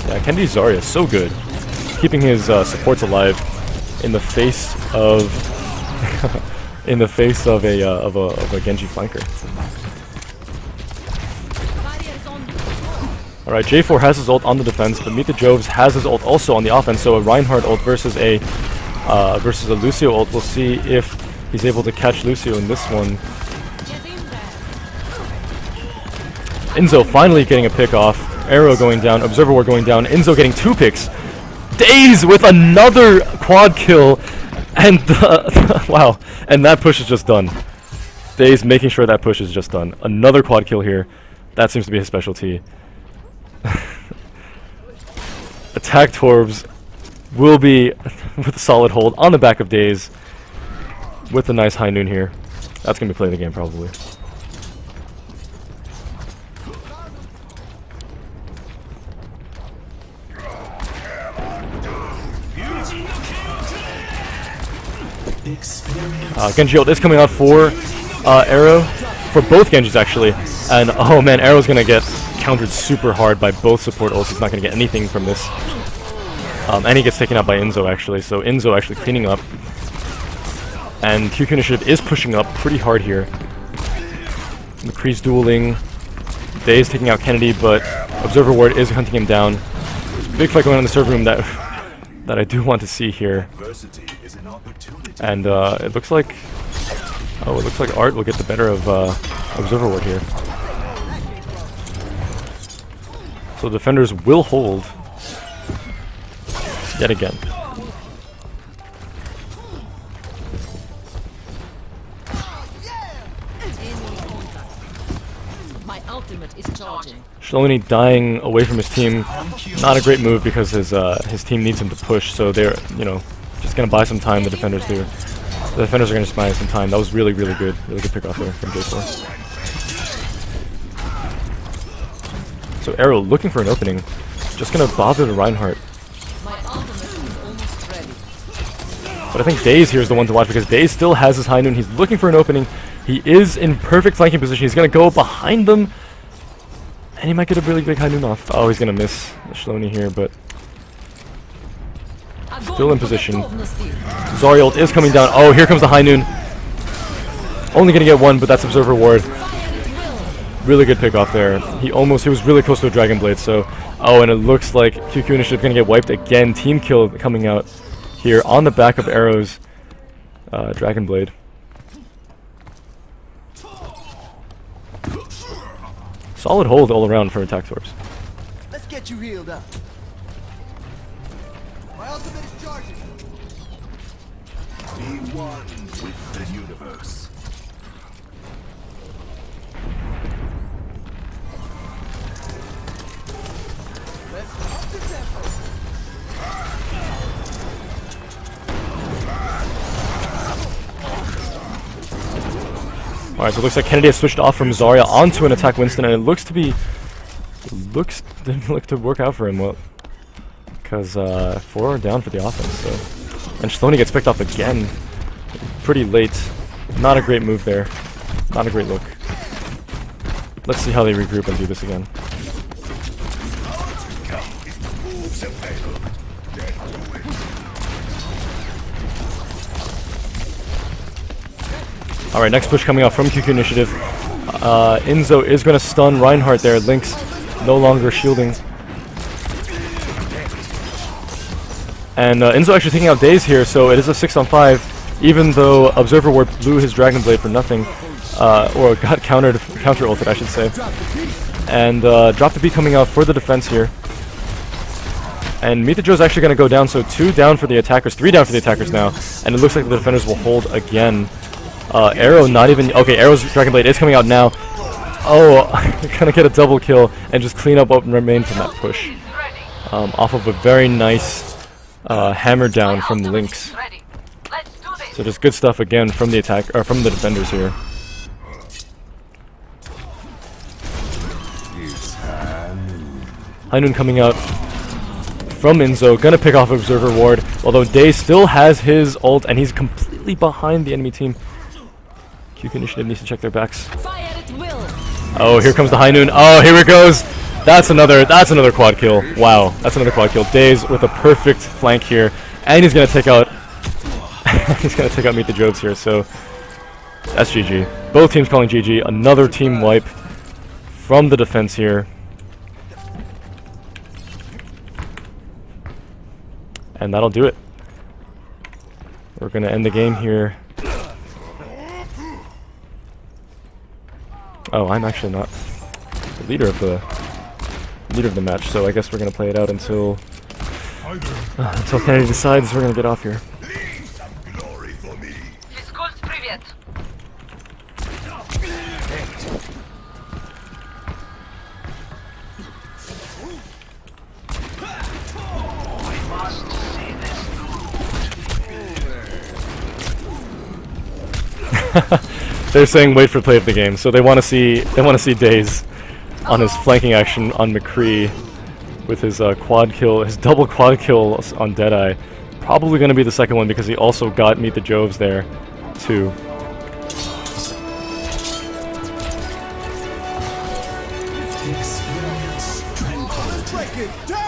Speaker 4: Yeah, Kennedy Zarya is so good, keeping his supports alive in the face of in the face of a Genji flanker. All right, J4 has his ult on the defense, but Meet the Joves has his ult also on the offense. So a Reinhardt ult versus a Lucio ult. We'll see if he's able to catch Lucio in this one. Enzo finally getting a pick off. Arrow going down, Observer Ward going down, Enzo getting 2 picks. Daze with another quad kill, and wow, and that push is just done. Daze making sure that push is just done. Another quad kill here. That seems to be his specialty. Attack Torbs will be with a solid hold on the back of Daze with a nice high noon here. That's going to be playing the game probably. Genji ult is coming out for Arrow. for both Genjis actually. And oh man, Arrow's gonna get countered super hard by both support ults. He's not gonna get anything from this. And he gets taken out by Inzo actually. So Inzo actually cleaning up. And QQ Initiative is pushing up pretty hard here. McCree's dueling. Day is taking out Kennedy, but Observer Ward is hunting him down. There's a big fight going on in the server room that that I do want to see here. And it looks like Art will get the better of Observer Ward here. So the defenders will hold yet again.
Speaker 5: My ultimate is charging.
Speaker 4: Shaloni dying away from his team, not a great move because his team needs him to push. So they're just gonna buy some time. The defenders do. The defenders are gonna just buy some time. That was really good pick off there from J4. So Arrow looking for an opening, just gonna bother the Reinhardt.
Speaker 5: My ultimate is almost ready.
Speaker 4: But I think Daze here is the one to watch because Daze still has his high noon. He's looking for an opening. He is in perfect flanking position. He's gonna go behind them. And he might get a really big high noon off. Oh, he's gonna miss Shaloni here, but still in position. Zarya ult is coming down. Oh, here comes the high noon. Only gonna get one, but that's Observer Ward. Really good pick off there. He was really close to a Dragon Blade, so and it looks like QQ Initiative gonna get wiped again. Team kill coming out here on the back of Arrow's Dragon Blade. Solid hold all around for Attack Torps.
Speaker 8: Let's get you healed up. My ultimate is charging.
Speaker 2: Be one with the universe.
Speaker 8: Let's up the tempo.
Speaker 4: Alright, so it looks like Kennedy has switched off from Zarya onto an attack Winston, and it looks to work out for him. Well, because 4 down for the offense. So, and Shaloni gets picked off again, pretty late. Not a great move there. Not a great look. Let's see how they regroup and do this again. Alright, next push coming out from QQ Initiative. Inzo is going to stun Reinhardt there. Lynx no longer shielding. And Inzo actually taking out Daze here, so it is a 6-on-5, even though Observer Ward blew his Dragon Blade for nothing. Or got counter ulted, I should say. And Drop the Beat coming out for the defense here. And Meet the Joe's actually going to go down, so 2 down for the attackers, 3 down for the attackers now. And it looks like the defenders will hold again. Arrow not even... Okay, Arrow's Dragon Blade is coming out now. Oh, gonna get a double kill and just clean up what remained from that push. Off of a very nice hammer down from Lynx. So just good stuff again from the from the defenders here. High noon coming out from Inzo, gonna pick off Observer Ward, although Day still has his ult and he's completely behind the enemy team. QQ Initiative needs to check their backs. Oh, here comes the high noon. Oh, here it goes. That's another quad kill. Wow, that's another quad kill. Daze with a perfect flank here, and he's gonna take out Meet the Jobs here. So that's GG. Both teams calling GG. Another team wipe from the defense here. And that'll do it. We're gonna end the game here. Oh, I'm actually not the leader of the match, so I guess we're gonna play it out until Kennedy decides we're gonna get off here. They're saying wait for play of the game, so they want to see Daze on his flanking action on McCree with his double quad kill on Deadeye. Probably going to be the second one because he also got Meet the Joves there too.
Speaker 2: Experience tranquility.
Speaker 8: Break it down!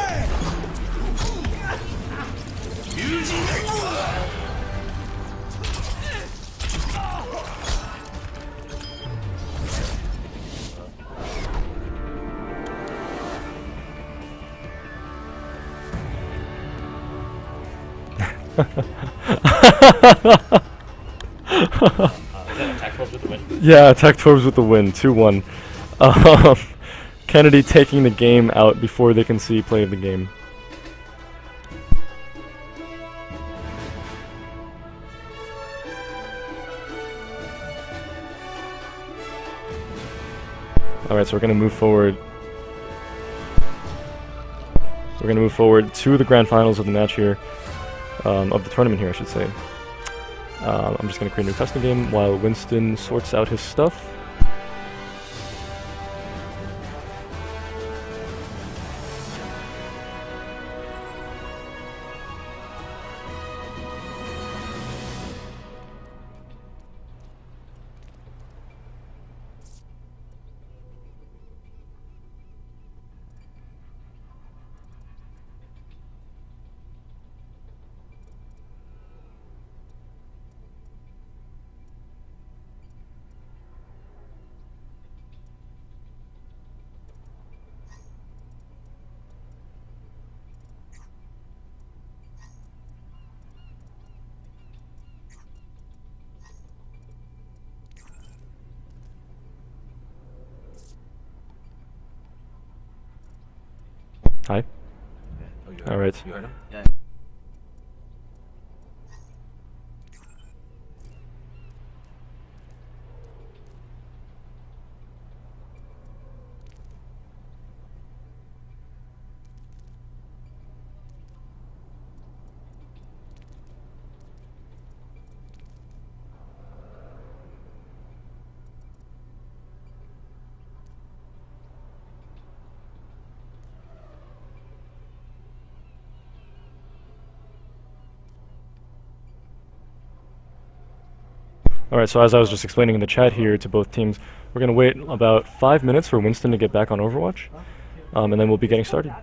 Speaker 1: Attack Force with the win.
Speaker 4: Yeah, Attack Torbs with the win, 2-1. Um, Kennedy taking the game out before they can see play of the game. Alright, so we're going to move forward. We're going to move forward to the grand finals of the match here. Of the tournament here, I should say. I'm just going to create a new custom game while Winston sorts out his stuff. Hi. All right.
Speaker 1: You heard him? Yeah.
Speaker 4: Alright, so as I was just explaining in the chat here to both teams, we're going to wait about 5 minutes for Winston to get back on Overwatch, and then we'll be getting started.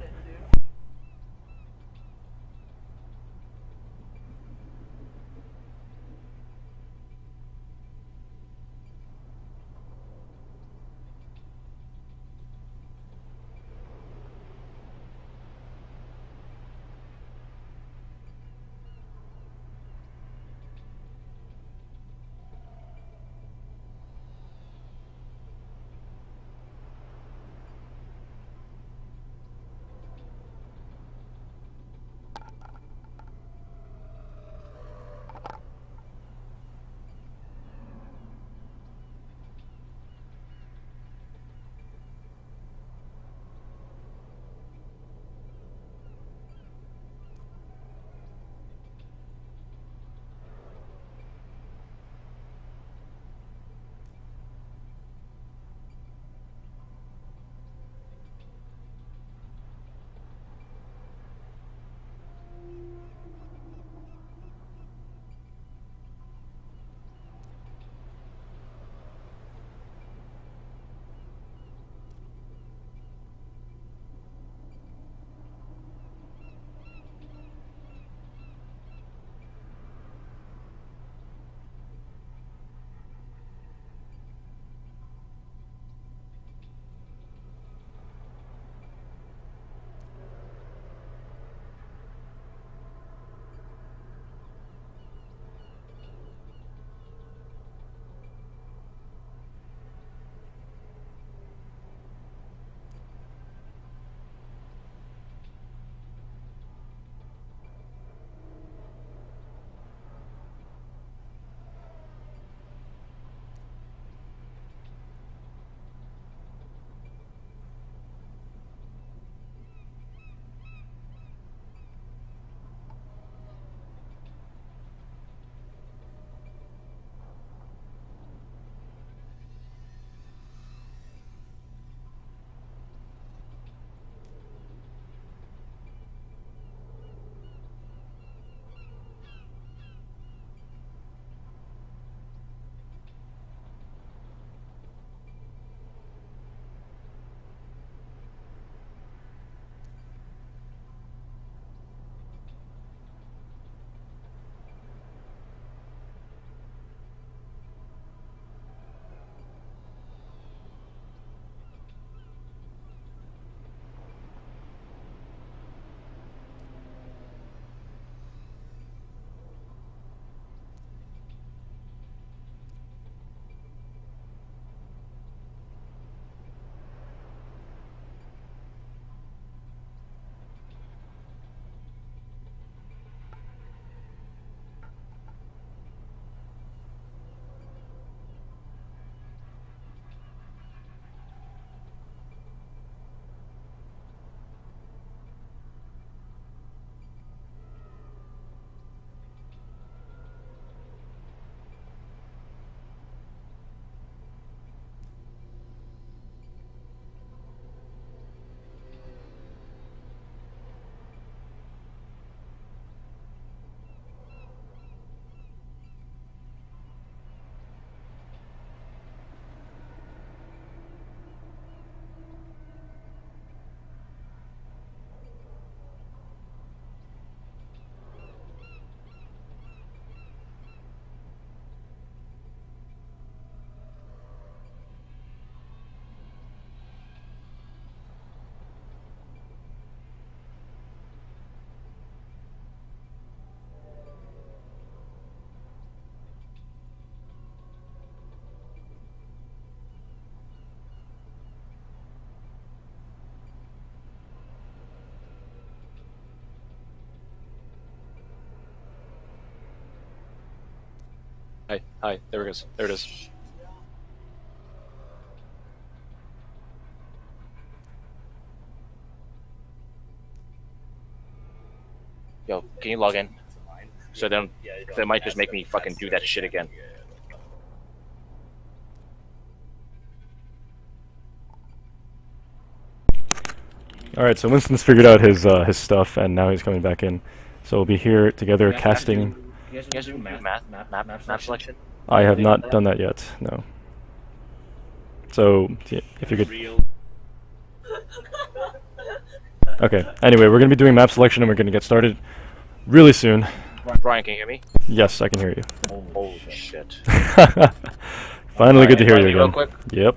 Speaker 4: Hi. There it goes. There it is.
Speaker 9: Yo, can you log in? So then they might just make me fucking do that shit again.
Speaker 4: All right, so Winston's figured out his stuff, and now he's coming back in. So we'll be here together casting.
Speaker 9: You guys do map selection?
Speaker 4: I have not done that yet. No. So if you could. Okay. Anyway, we're gonna be doing map selection, and we're gonna get started really soon.
Speaker 9: Brian, can you hear me?
Speaker 4: Yes, I can hear you.
Speaker 9: Holy shit.
Speaker 4: Finally, good to hear you
Speaker 9: Real
Speaker 4: again.
Speaker 9: quick.
Speaker 4: Yep.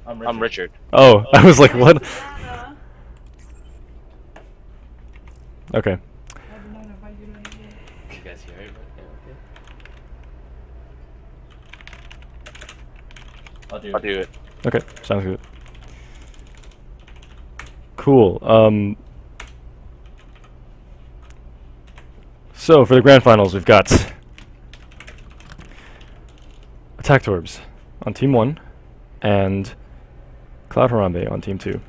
Speaker 9: I'm Richard.
Speaker 4: Oh, I was like, what? Okay.
Speaker 3: You guys hear it? Okay.
Speaker 9: I'll do it.
Speaker 4: Okay, sounds good. Cool. So for the grand finals, we've got Attack Torbs on team 1 and Cloud Harambe on team 2.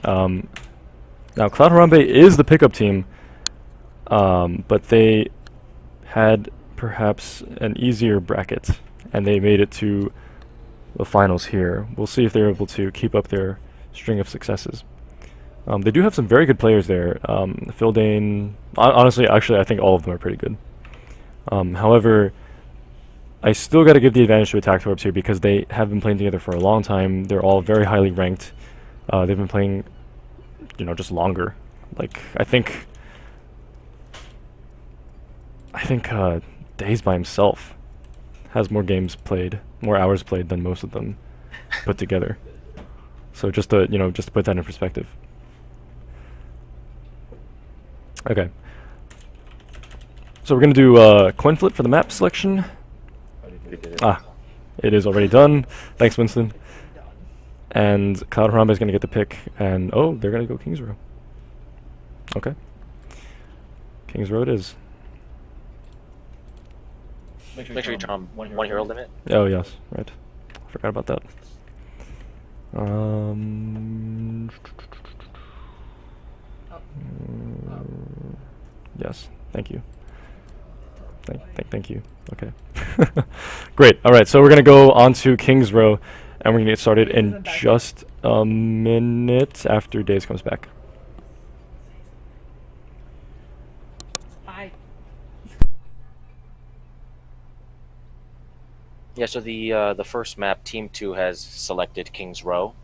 Speaker 4: Now Cloud Harambe is the pickup team, but they had perhaps an easier bracket, and they made it to the finals here. We'll see if they're able to keep up their string of successes. They do have some very good players there. Phil Dane, honestly, actually, I think all of them are pretty good. However, I still got to give the advantage to Attack Torbs here because they have been playing together for a long time. They're all very highly ranked. They've been playing, just longer. Like, I think Days by himself has more games played, more hours played than most of them put together. So just to put that in perspective. Okay. So we're gonna do coin flip for the map selection. Ah, it is already done. Thanks, Winston. And Cloud Harambe is gonna get the pick, and oh, they're gonna go Kings Row. Okay. Kings Row it is.
Speaker 9: Make sure you turn on one hero limit.
Speaker 4: Oh yes, right. Forgot about that. Yes, thank you. Thank you. Okay. Great. All right, so we're gonna go on to Kings Row, and we're gonna get started in just a minute after Days comes back.
Speaker 5: Bye.
Speaker 9: Yeah, so the first map, Team 2 has selected Kings Row.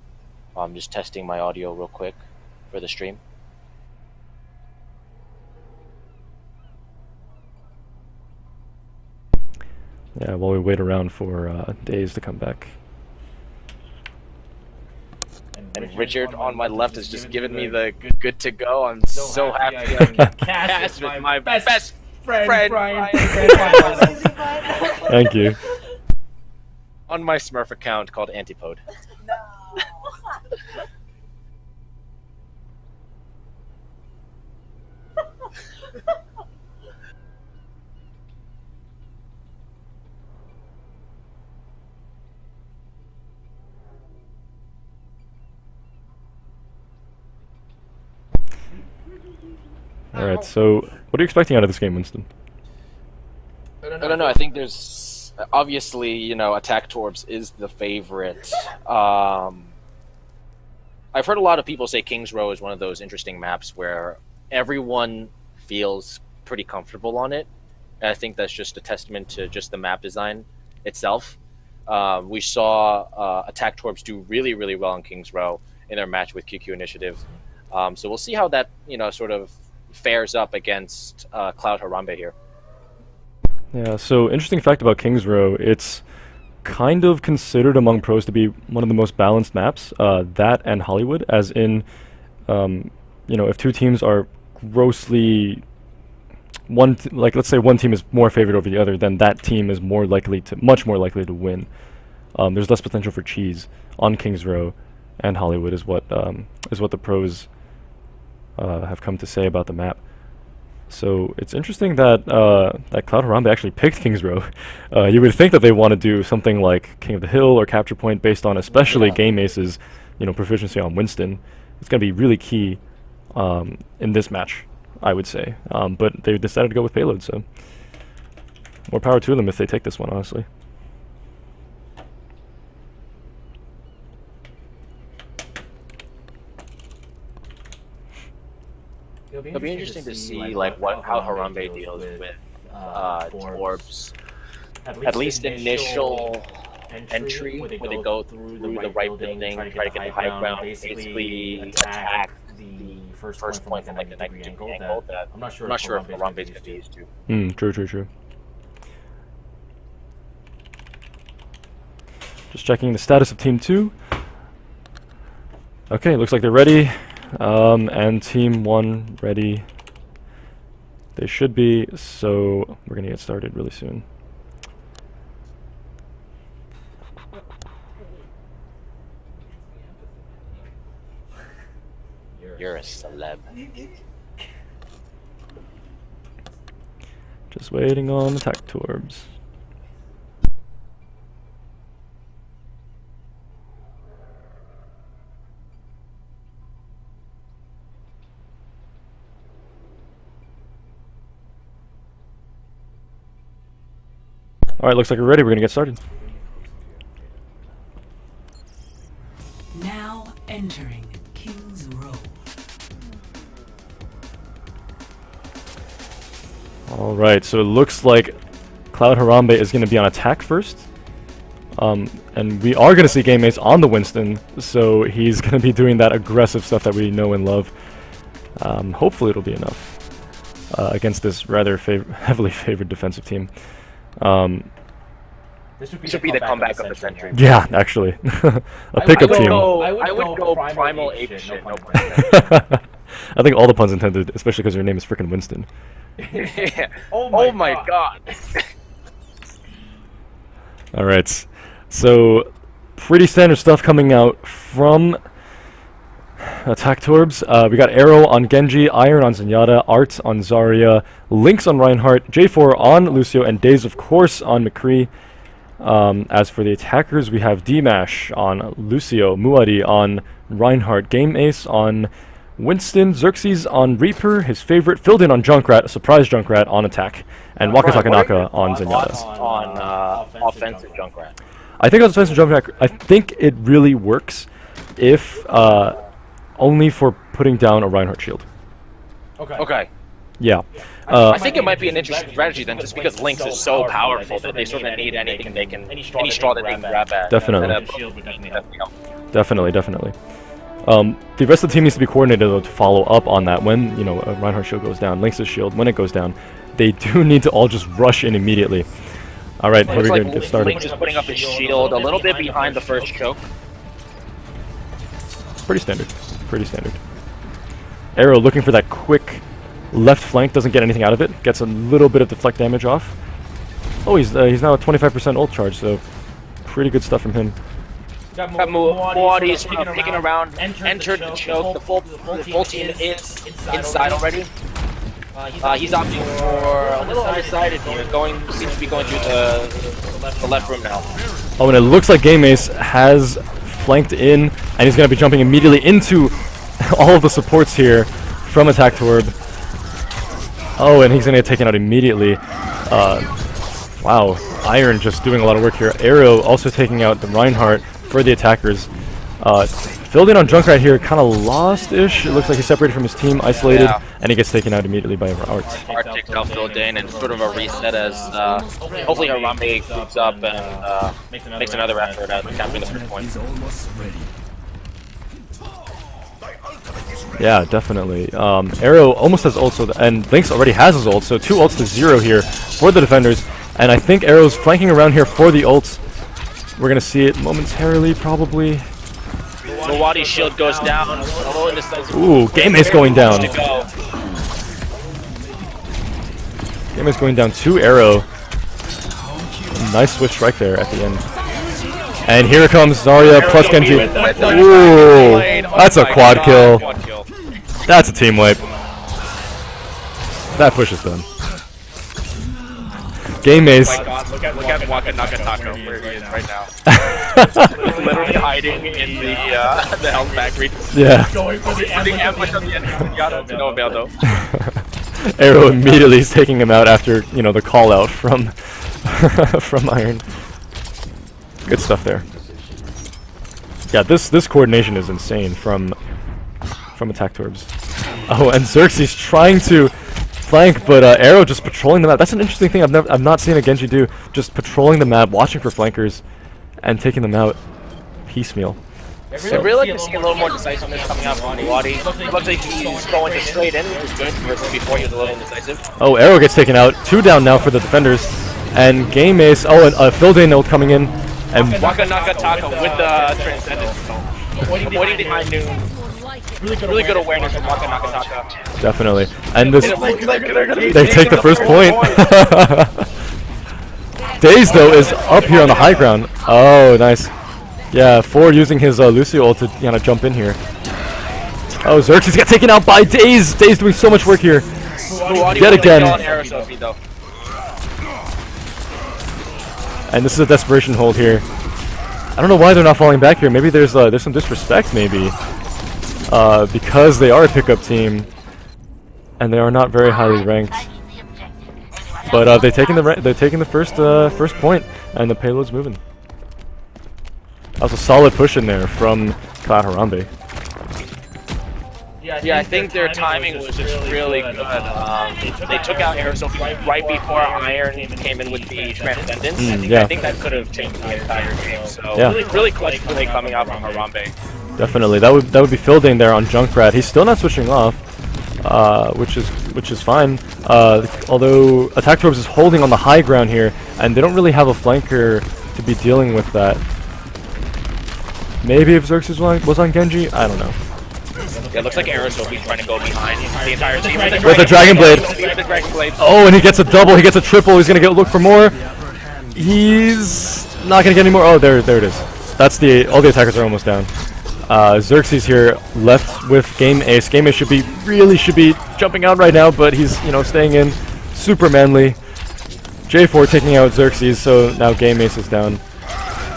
Speaker 9: I'm just testing my audio real quick for the stream.
Speaker 4: Yeah, while we wait around for Days to come back.
Speaker 9: And Richard on my left has just given me the good to go. I'm so happy. Cast with my best friend Brian.
Speaker 4: Thank you.
Speaker 9: On my Smurf account called Antipode.
Speaker 4: All right, so what are you expecting out of this game, Winston?
Speaker 9: I don't know. I think there's obviously, Attack Torbs is the favorite. I've heard a lot of people say Kings Row is one of those interesting maps where everyone feels pretty comfortable on it. And I think that's just a testament to just the map design itself. We saw Attack Torbs do really, really well in Kings Row in their match with QQ Initiative. So we'll see how that, sort of fares up against Cloud Harambe here.
Speaker 4: Yeah, so interesting fact about Kings Row, it's kind of considered among pros to be one of the most balanced maps, that and Hollywood, as in, if two teams are grossly, let's say one team is more favored over the other, then that team is much more likely to win. There's less potential for cheese on Kings Row and Hollywood is what the pros have come to say about the map. So it's interesting that that Cloud Harambe actually picked King's Row. You would think that they want to do something like King of the Hill or Capture Point based on especially Game Ace's, proficiency on Winston. It's going to be really key in this match, I would say. But they decided to go with Payload, so more power to them if they take this one, honestly.
Speaker 9: It'll be interesting to see how Harambe deals with Torbs. At least initial entry, where they go through the right building, try to get the high ground, basically attack the first point from like the 90-degree angle. That I'm not sure if Harambe's going to be used to.
Speaker 4: True. Just checking the status of Team 2. Okay, looks like they're ready. And Team 1 ready. They should be, so we're gonna get started really soon.
Speaker 9: You're a celeb.
Speaker 4: Just waiting on attack Torbs. Alright, looks like we're ready. We're gonna get started.
Speaker 7: Now entering King's Row.
Speaker 4: Alright, so it looks like Cloud Harambe is gonna be on attack first. And we are gonna see Game Ace on the Winston, so he's gonna be doing that aggressive stuff that we know and love. Hopefully it'll be enough against this rather heavily favored defensive team.
Speaker 9: This should be the comeback of the century.
Speaker 4: Yeah, actually. A pickup team.
Speaker 9: I would go primal ape shit. No
Speaker 4: I think all the puns intended, especially because your name is frickin' Winston.
Speaker 9: Yeah. Oh my god.
Speaker 4: Alright, so pretty standard stuff coming out from Attack Torbs. We got Arrow on Genji, Iron on Zenyatta, Art on Zarya, Lynx on Reinhardt, J4 on Lucio, and Daze, of course, on McCree. As for the attackers, we have D-Mash on Lucio, Muadi on Reinhardt, Game Ace on Winston, Xerxes on Reaper, his favorite, filled in on Junkrat, a surprise Junkrat on attack, and Waka Takanaka on Zenyatta.
Speaker 9: On offensive Junkrat.
Speaker 4: I think on offensive Junkrat, I think it really works if only for putting down a Reinhardt shield.
Speaker 9: Okay.
Speaker 4: Yeah.
Speaker 9: I think it might be an interesting strategy then, just because Lynx is so powerful that they sort of need anything they can, any straw that they can grab at.
Speaker 4: Definitely. Definitely. The rest of the team needs to be coordinated though to follow up on that when, a Reinhardt shield goes down, Lynx's shield, when it goes down. They do need to all just rush in immediately. Alright, here we go, get started.
Speaker 9: Lynx is putting up his shield a little bit behind the first choke.
Speaker 4: Pretty standard. Arrow looking for that quick left flank, doesn't get anything out of it, gets a little bit of deflect damage off. Oh, he's now at 25% ult charge, so pretty good stuff from him.
Speaker 9: Got Muadi's picking around, entered the choke, the full team is inside already. He's opting for a little undecided here, seems to be going through the left room now.
Speaker 4: Oh, and it looks like Game Ace has flanked in, and he's going to be jumping immediately into all of the supports here from Attack Torb. Oh, and he's going to get taken out immediately. Wow, Iron just doing a lot of work here. Arrow also taking out the Reinhardt for the attackers. Filled in on Junkrat here, kind of lost-ish. It looks like he's separated from his team, isolated, and he gets taken out immediately by Art.
Speaker 9: Art takes out filled in, and sort of a reset as hopefully Harambe groups up and makes another effort at capturing the first point.
Speaker 4: Yeah, definitely. Arrow almost has ult, and Lynx already has his ult, so 2 ults to 0 here for the defenders. And I think Arrow's flanking around here for the ults. We're going to see it momentarily, probably.
Speaker 9: Muadi's shield goes down.
Speaker 4: Ooh, Game Ace going down. Game Ace going down to Arrow. Nice switch strike there at the end. And here comes Zarya plus Genji. Ooh, that's a quad kill. That's a team wipe. That push is done. Game Ace.
Speaker 9: Oh my god, look at Waka Nakataka where he is right now. Literally hiding in the health factory.
Speaker 4: Yeah.
Speaker 3: Going for the
Speaker 9: Ambush on the end. To no avail though.
Speaker 4: Arrow immediately is taking him out after, you know, the call out from from Iron. Good stuff there. Yeah, this coordination is insane from Attack Torbs. Oh, and Xerxes trying to flank, but Arrow just patrolling the map. That's an interesting thing I've not seen a Genji do. Just patrolling the map, watching for flankers, and taking them out piecemeal.
Speaker 9: I really like to see a little more decisiveness coming out from Wadi. It looks like he's going to straight in, which is good versus before he was a little indecisive.
Speaker 4: Oh, Arrow gets taken out. 2 down now for the defenders. And Game Ace, oh, and Phildane coming in. And
Speaker 9: Waka Nakataka with the Transcendence. Avoiding the high noon. Really good awareness from Waka Nakataka.
Speaker 4: Definitely. And this, they take the first point. Daze, though, is up here on the high ground. Oh, nice. Yeah, 4 using his Lucio ult to kind of jump in here. Oh, Xerxes got taken out by Daze. Daze doing so much work here. Yet again. And this is a desperation hold here. I don't know why they're not falling back here. Maybe there's some disrespect, maybe. Because they are a pickup team. And they are not very highly ranked. But they're taking the first point, and the payload's moving. That was a solid push in there from Cloud Harambe.
Speaker 9: Yeah, I think their timing was just really good. They took out Aerosophie right before Iron came in with the Transcendence.
Speaker 4: Yeah.
Speaker 9: I think that could have changed the entire game. So
Speaker 4: Yeah.
Speaker 9: really clutch play coming out from Harambe.
Speaker 4: Definitely, that would be Phildane there on Junkrat. He's still not switching off, which is fine. Although Attack Torbs is holding on the high ground here, and they don't really have a flanker to be dealing with that. Maybe if Xerxes was on Genji, I don't know.
Speaker 9: Yeah, it looks like Aerosophie's trying to go behind the entire team
Speaker 4: With the Dragon Blade.
Speaker 9: Blade.
Speaker 4: Oh, and he gets a double. He gets a triple. He's gonna look for more. He's not gonna get any more. Oh, there it is. That's all the attackers are almost down. Xerxes here left with Game Ace. Game Ace should be jumping out right now, but he's staying in. Super manly. J4 taking out Xerxes, so now Game Ace is down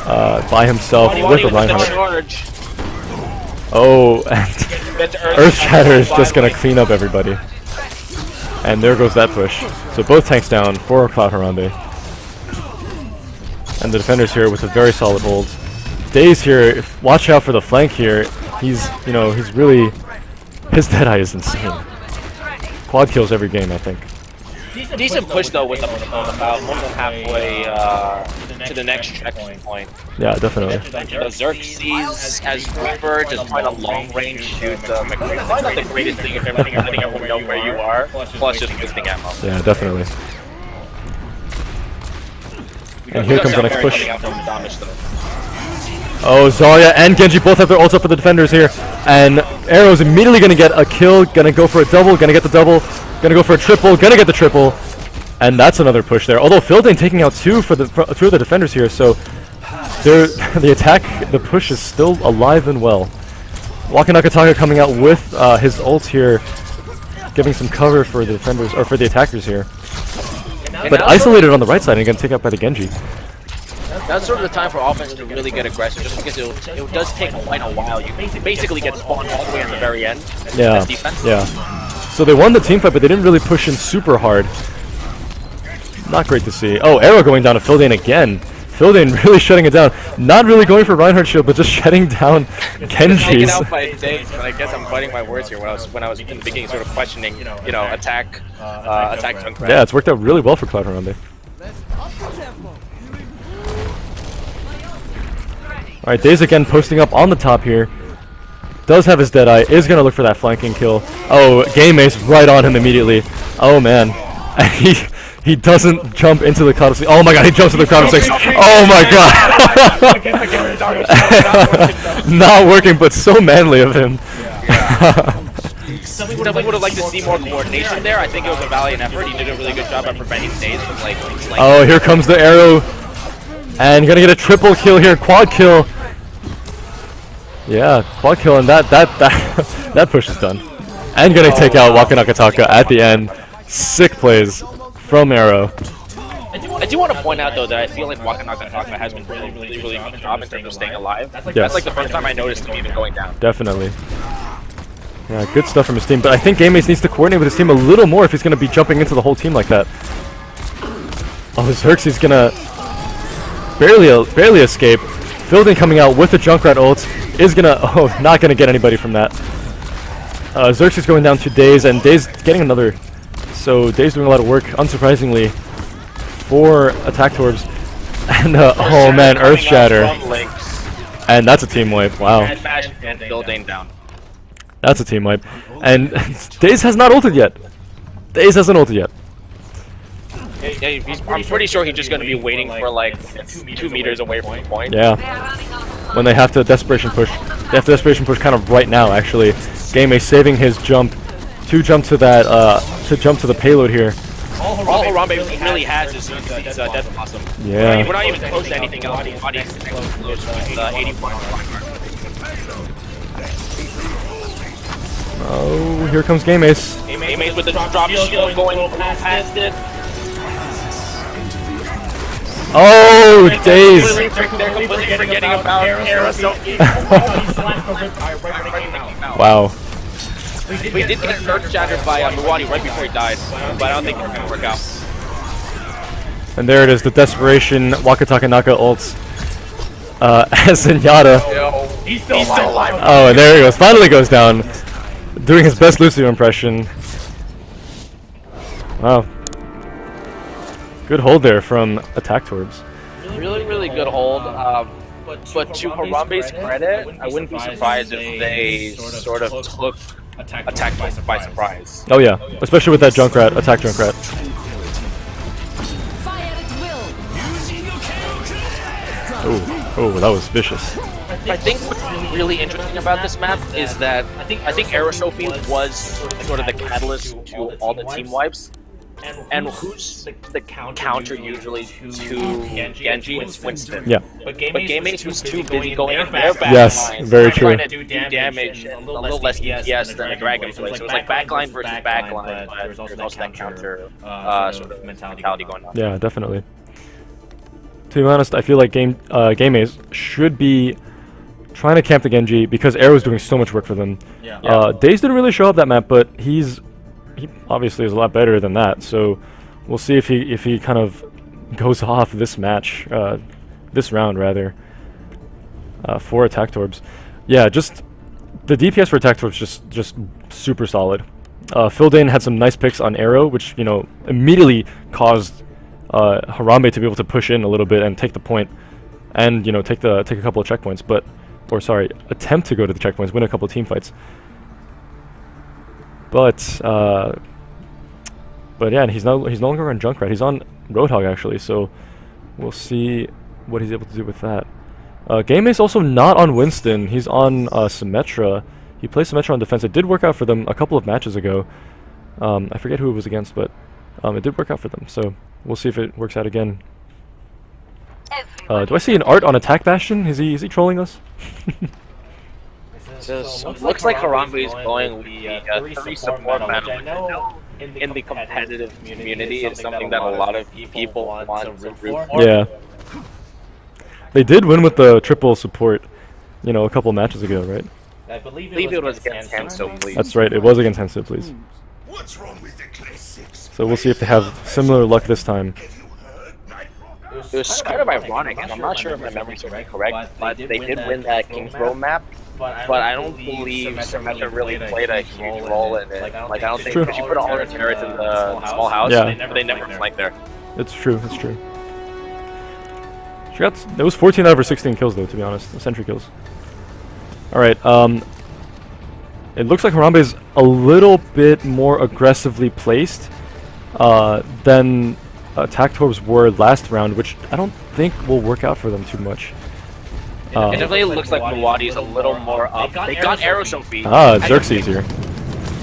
Speaker 4: by himself with a Reinhardt. Oh, and Earth Shatter is just gonna clean up everybody. And there goes that push. So both tanks down for Cloud Harambe. And the defenders here with a very solid hold. Daze here, watch out for the flank here. He's really, his Deadeye is insane. Quad kills every game, I think.
Speaker 9: Decent push though with about more than halfway to the next checkpoint.
Speaker 4: Yeah, definitely.
Speaker 9: The Xerxes has Reaper just trying to long range shoot the McCree. Probably not the greatest thing if letting everyone know where you are, plus just boosting ammo.
Speaker 4: Yeah, definitely. And here comes the next push. Oh, Zarya and Genji both have their ults up for the defenders here. And Arrow's immediately going to get a kill, going to go for a double, going to get the double, going to go for a triple, going to get the triple. And that's another push there. Although Phildane taking out two of the defenders here, so the push is still alive and well. Waka Nakataka coming out with his ult here, giving some cover for the defenders, or for the attackers here. But isolated on the right side and getting taken out by the Genji.
Speaker 9: That's sort of the time for offense to really get aggressive, just because it does take quite a while. You basically get spawned all the way at the very end.
Speaker 4: Yeah,
Speaker 9: Defense.
Speaker 4: yeah. So they won the team fight, but they didn't really push in super hard. Not great to see. Oh, Arrow going down to Phildane again. Phildane really shutting it down. Not really going for Reinhardt shield, but just shutting down Genji's.
Speaker 9: Taken out by Daze, but I guess I'm biting my words here when I was in the beginning sort of questioning, attack Junkrat.
Speaker 4: Yeah, it's worked out really well for Cloud Harambe. Alright, Daze again posting up on the top here. Does have his Deadeye, is going to look for that flanking kill. Oh, Game Ace right on him immediately. Oh man. He doesn't jump into the Cloud of 6. Oh my god, he jumps into the Cloud of 6. Oh my god. Not working, but so manly of him.
Speaker 9: Definitely would have liked to see more coordination there. I think it was a valiant effort. He did a really good job at preventing Daze from like.
Speaker 4: Oh, here comes the arrow. And gonna get a triple kill here, quad kill. Yeah, quad kill, and that push is done. And gonna take out Waka Nakataka at the end. Sick plays from Arrow.
Speaker 9: I do want to point out, though, that I feel like Waka Nakataka has been really good job in terms of staying alive.
Speaker 4: Yes.
Speaker 9: That's like the first time I noticed him even going down.
Speaker 4: Definitely. Yeah, good stuff from his team. But I think Game Ace needs to coordinate with his team a little more if he's going to be jumping into the whole team like that. Oh, Xerxes gonna barely escape. Fielding coming out with the Junkrat ult is gonna not gonna get anybody from that. Xerxes going down to Daze, and Daze getting another. So Daze doing a lot of work, unsurprisingly, for attack torbs. And oh man, Earth Shatter, and that's a team wipe. Wow,
Speaker 9: And building down.
Speaker 4: that's a team wipe. And Daze has not ulted yet. Daze hasn't ulted yet.
Speaker 9: Yeah, I'm pretty sure he's just going to be waiting for like 2 meters away from the point.
Speaker 4: Yeah. When they have to desperation push. They have to desperation push kind of right now, actually. Game Ace saving his jump to jump to that to jump to the payload here.
Speaker 9: All Harambe really has is Death Blossom.
Speaker 4: Yeah.
Speaker 9: We're not even close to anything else. The body is close with 80 points.
Speaker 4: Oh, here comes Game Ace.
Speaker 9: Game Ace with the drop shield going past it.
Speaker 4: Oh, Daze.
Speaker 9: They're completely forgetting about Hera. So
Speaker 4: Wow.
Speaker 9: we did get Earth Shattered by Muwadi right before he died, but I don't think it's going to work out.
Speaker 4: And there it is, the desperation Wakataka Naka ults as Zenyatta.
Speaker 9: He's still alive.
Speaker 4: Oh, and there he goes. Finally goes down. Doing his best Lucio impression. Wow. Good hold there from Attack Torbs.
Speaker 9: Really good hold. But to Harambe's credit, I wouldn't be surprised if they sort of took Attack by surprise.
Speaker 4: Oh yeah, especially with that Junkrat, Attack Junkrat. Oh, that was vicious.
Speaker 9: I think what's really interesting about this map is that I think Aerosophie was sort of the catalyst to all the team wipes. And who's the counter usually to Genji? It's Winston.
Speaker 4: Yeah.
Speaker 9: But Game Ace was too busy going in their backline.
Speaker 4: Yes, very true.
Speaker 9: Trying to do damage and a little less DPS than a Dragonflame. So it was like backline versus backline, but there's also that counter sort of mentality going on.
Speaker 4: Yeah, definitely. To be honest, I feel like Game Ace should be trying to camp the Genji because Arrow's doing so much work for them. Daze didn't really show up that map, but he obviously is a lot better than that. So we'll see if he kind of goes off this match, this round rather, for Attack Torbs. Yeah, just the DPS for Attack Torbs just super solid. Phildane had some nice picks on Arrow, which immediately caused Harambe to be able to push in a little bit and take the point, and take a couple of checkpoints, attempt to go to the checkpoints, win a couple of team fights. But yeah, and he's no longer on Junkrat. He's on Roadhog actually, so we'll see what he's able to do with that. Game Ace also not on Winston. He's on Symmetra. He plays Symmetra on defense. It did work out for them a couple of matches ago. I forget who it was against, but it did work out for them. So we'll see if it works out again. Do I see an art on Attack Bastion? Is he trolling us?
Speaker 9: Looks like Harambe is going with the 3 support meta. In the competitive community, it's something that a lot of people want to root for.
Speaker 4: Yeah. They did win with the triple support, a couple matches ago, right?
Speaker 9: I believe it was against Hanso, please.
Speaker 4: That's right, it was against Hanso, please.
Speaker 2: What's wrong with the classics?
Speaker 4: So we'll see if they have similar luck this time.
Speaker 9: It was kind of ironic, and I'm not sure if my memories are correct, but they did win that King's Row map. But I don't believe Symmetra really played a huge role in it. Like, I don't think, because you put all the turrets in the small house, they never flanked there.
Speaker 4: It's true, it's true. It was 14 out of her 16 kills, though, to be honest. The sentry kills. Alright, it looks like Harambe is a little bit more aggressively placed than Attack Torbs were last round, which I don't think will work out for them too much.
Speaker 9: It definitely looks like Muwadi is a little more up. They got Aerosophie.
Speaker 4: Xerxes here.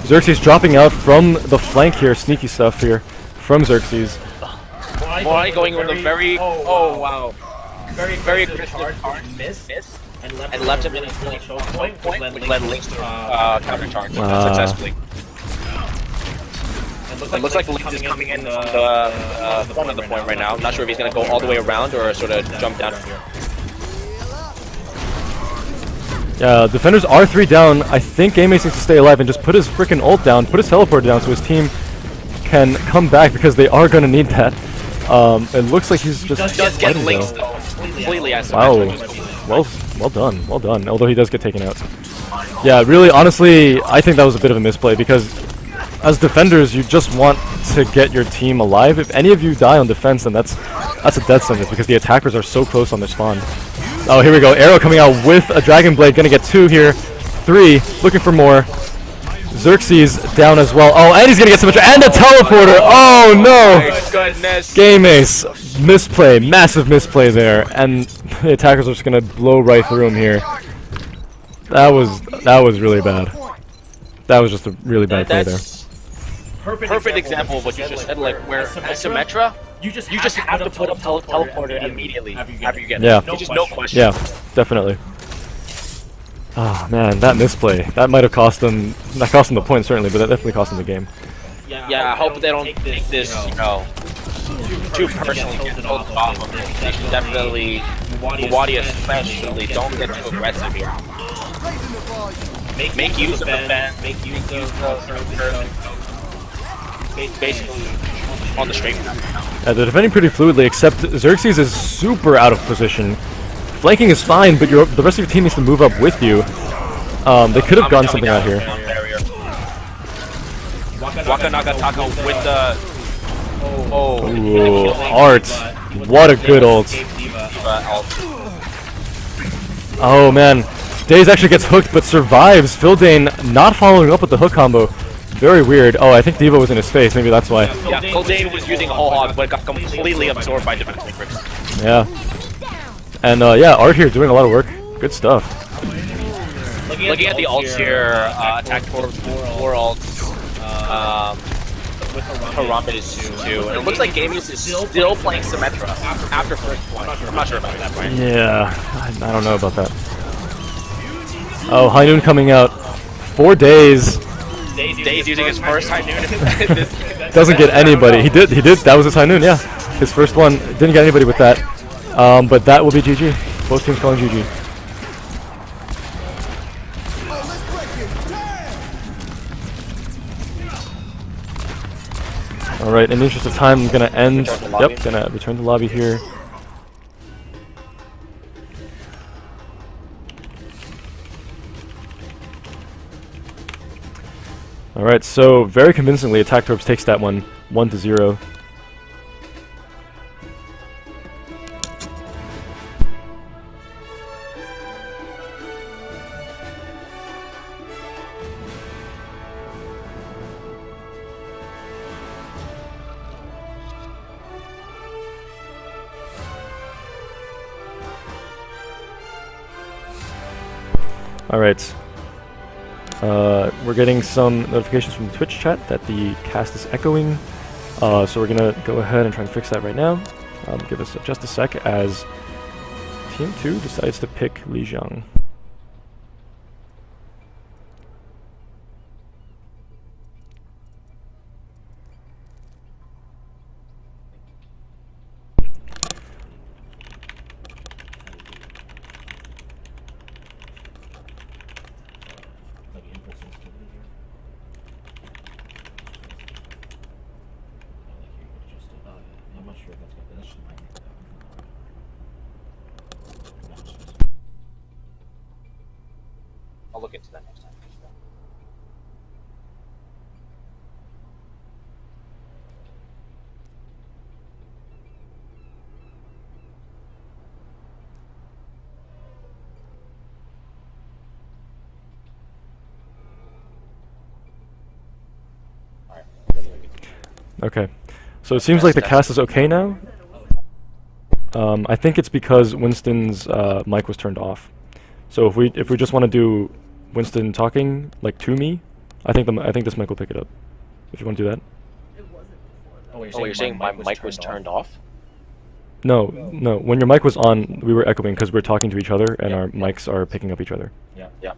Speaker 4: Xerxes dropping out from the flank here. Sneaky stuff here from Xerxes.
Speaker 9: Muwadi going with a very, very aggressive charge, missed, and left him in a choke point, which led Link to counter charge successfully. It looks like Link is coming in from the front of the point right now. I'm not sure if he's going to go all the way around or sort of jump down here.
Speaker 4: Yeah, defenders are 3 down. I think Game Ace needs to stay alive and just put his freaking ult down, put his teleporter down so his team can come back because they are going to need that. It looks like he's just
Speaker 9: Does get
Speaker 4: fighting,
Speaker 9: Link's
Speaker 4: though.
Speaker 9: completely as
Speaker 4: Wow. Well done, well done. Although he does get taken out. Yeah, really, honestly, I think that was a bit of a misplay because as defenders, you just want to get your team alive. If any of you die on defense, then that's a death sentence because the attackers are so close on their spawn. Oh, here we go. Arrow coming out with a Dragon Blade. Gonna get 2 here. 3. Looking for more. Xerxes down as well. Oh, and he's gonna get so much. And a teleporter. Oh, no.
Speaker 9: My goodness.
Speaker 4: Game Ace. Misplay. Massive misplay there. And the attackers are just gonna blow right through him here. That was really bad. That was just a really bad play there.
Speaker 9: Perfect example of what you just said, like where as Symmetra, you just have to put up teleporter immediately after you get it.
Speaker 4: Yeah.
Speaker 9: It's just no question.
Speaker 4: Yeah, definitely. Oh man, that misplay. That might have cost them. Not cost them the point certainly, but that definitely cost them the game.
Speaker 9: Yeah, I hope they don't take this, you know, too personally. Get told off of it. They should definitely, Wadi especially, don't get too aggressive here. Make use of the bend. Make use of the basically on the straight path.
Speaker 4: They're defending pretty fluidly, except Xerxes is super out of position. Flanking is fine, but the rest of your team needs to move up with you. They could have gotten something out here.
Speaker 9: Waka Nagataka with the...
Speaker 4: Ooh, Art. What a good ult. Oh man. Daze actually gets hooked, but survives. Phildane not following up with the hook combo. Very weird. Oh, I think Diva was in his face. Maybe that's why.
Speaker 9: Yeah, Phildane was using a whole hog, but got completely absorbed by defense matrix.
Speaker 4: Yeah. And yeah, Art here doing a lot of work. Good stuff.
Speaker 9: Looking at the ults here, attack towards 4 ults. With Harambe's 2. And it looks like Game Ace is still playing Symmetra after first point. I'm not sure about that, right?
Speaker 4: Yeah, I don't know about that. Oh, High Noon coming out. 4 days.
Speaker 9: Days using his first High Noon.
Speaker 4: Doesn't get anybody. He did. That was his High Noon, yeah. His first one. Didn't get anybody with that. But that will be GG. Both teams calling GG. Alright, in the interest of time, I'm gonna end. Yep, gonna return to lobby here. Alright, so very convincingly, Attack Torps takes that one 1-0. Alright. We're getting some notifications from the Twitch chat that the cast is echoing. So we're gonna go ahead and try and fix that right now. Give us just a sec as Team 2 decides to pick Li Jiang.
Speaker 9: I'll look into that next time.
Speaker 4: Okay, so it seems like the cast is okay now. I think it's because Winston's mic was turned off. So if we just want to do Winston talking like to me, I think this mic will pick it up. If you want to do that.
Speaker 9: Oh, you're saying my mic was turned off?
Speaker 4: No. When your mic was on, we were echoing because we're talking to each other, and our mics are picking up each other.
Speaker 1: Yeah.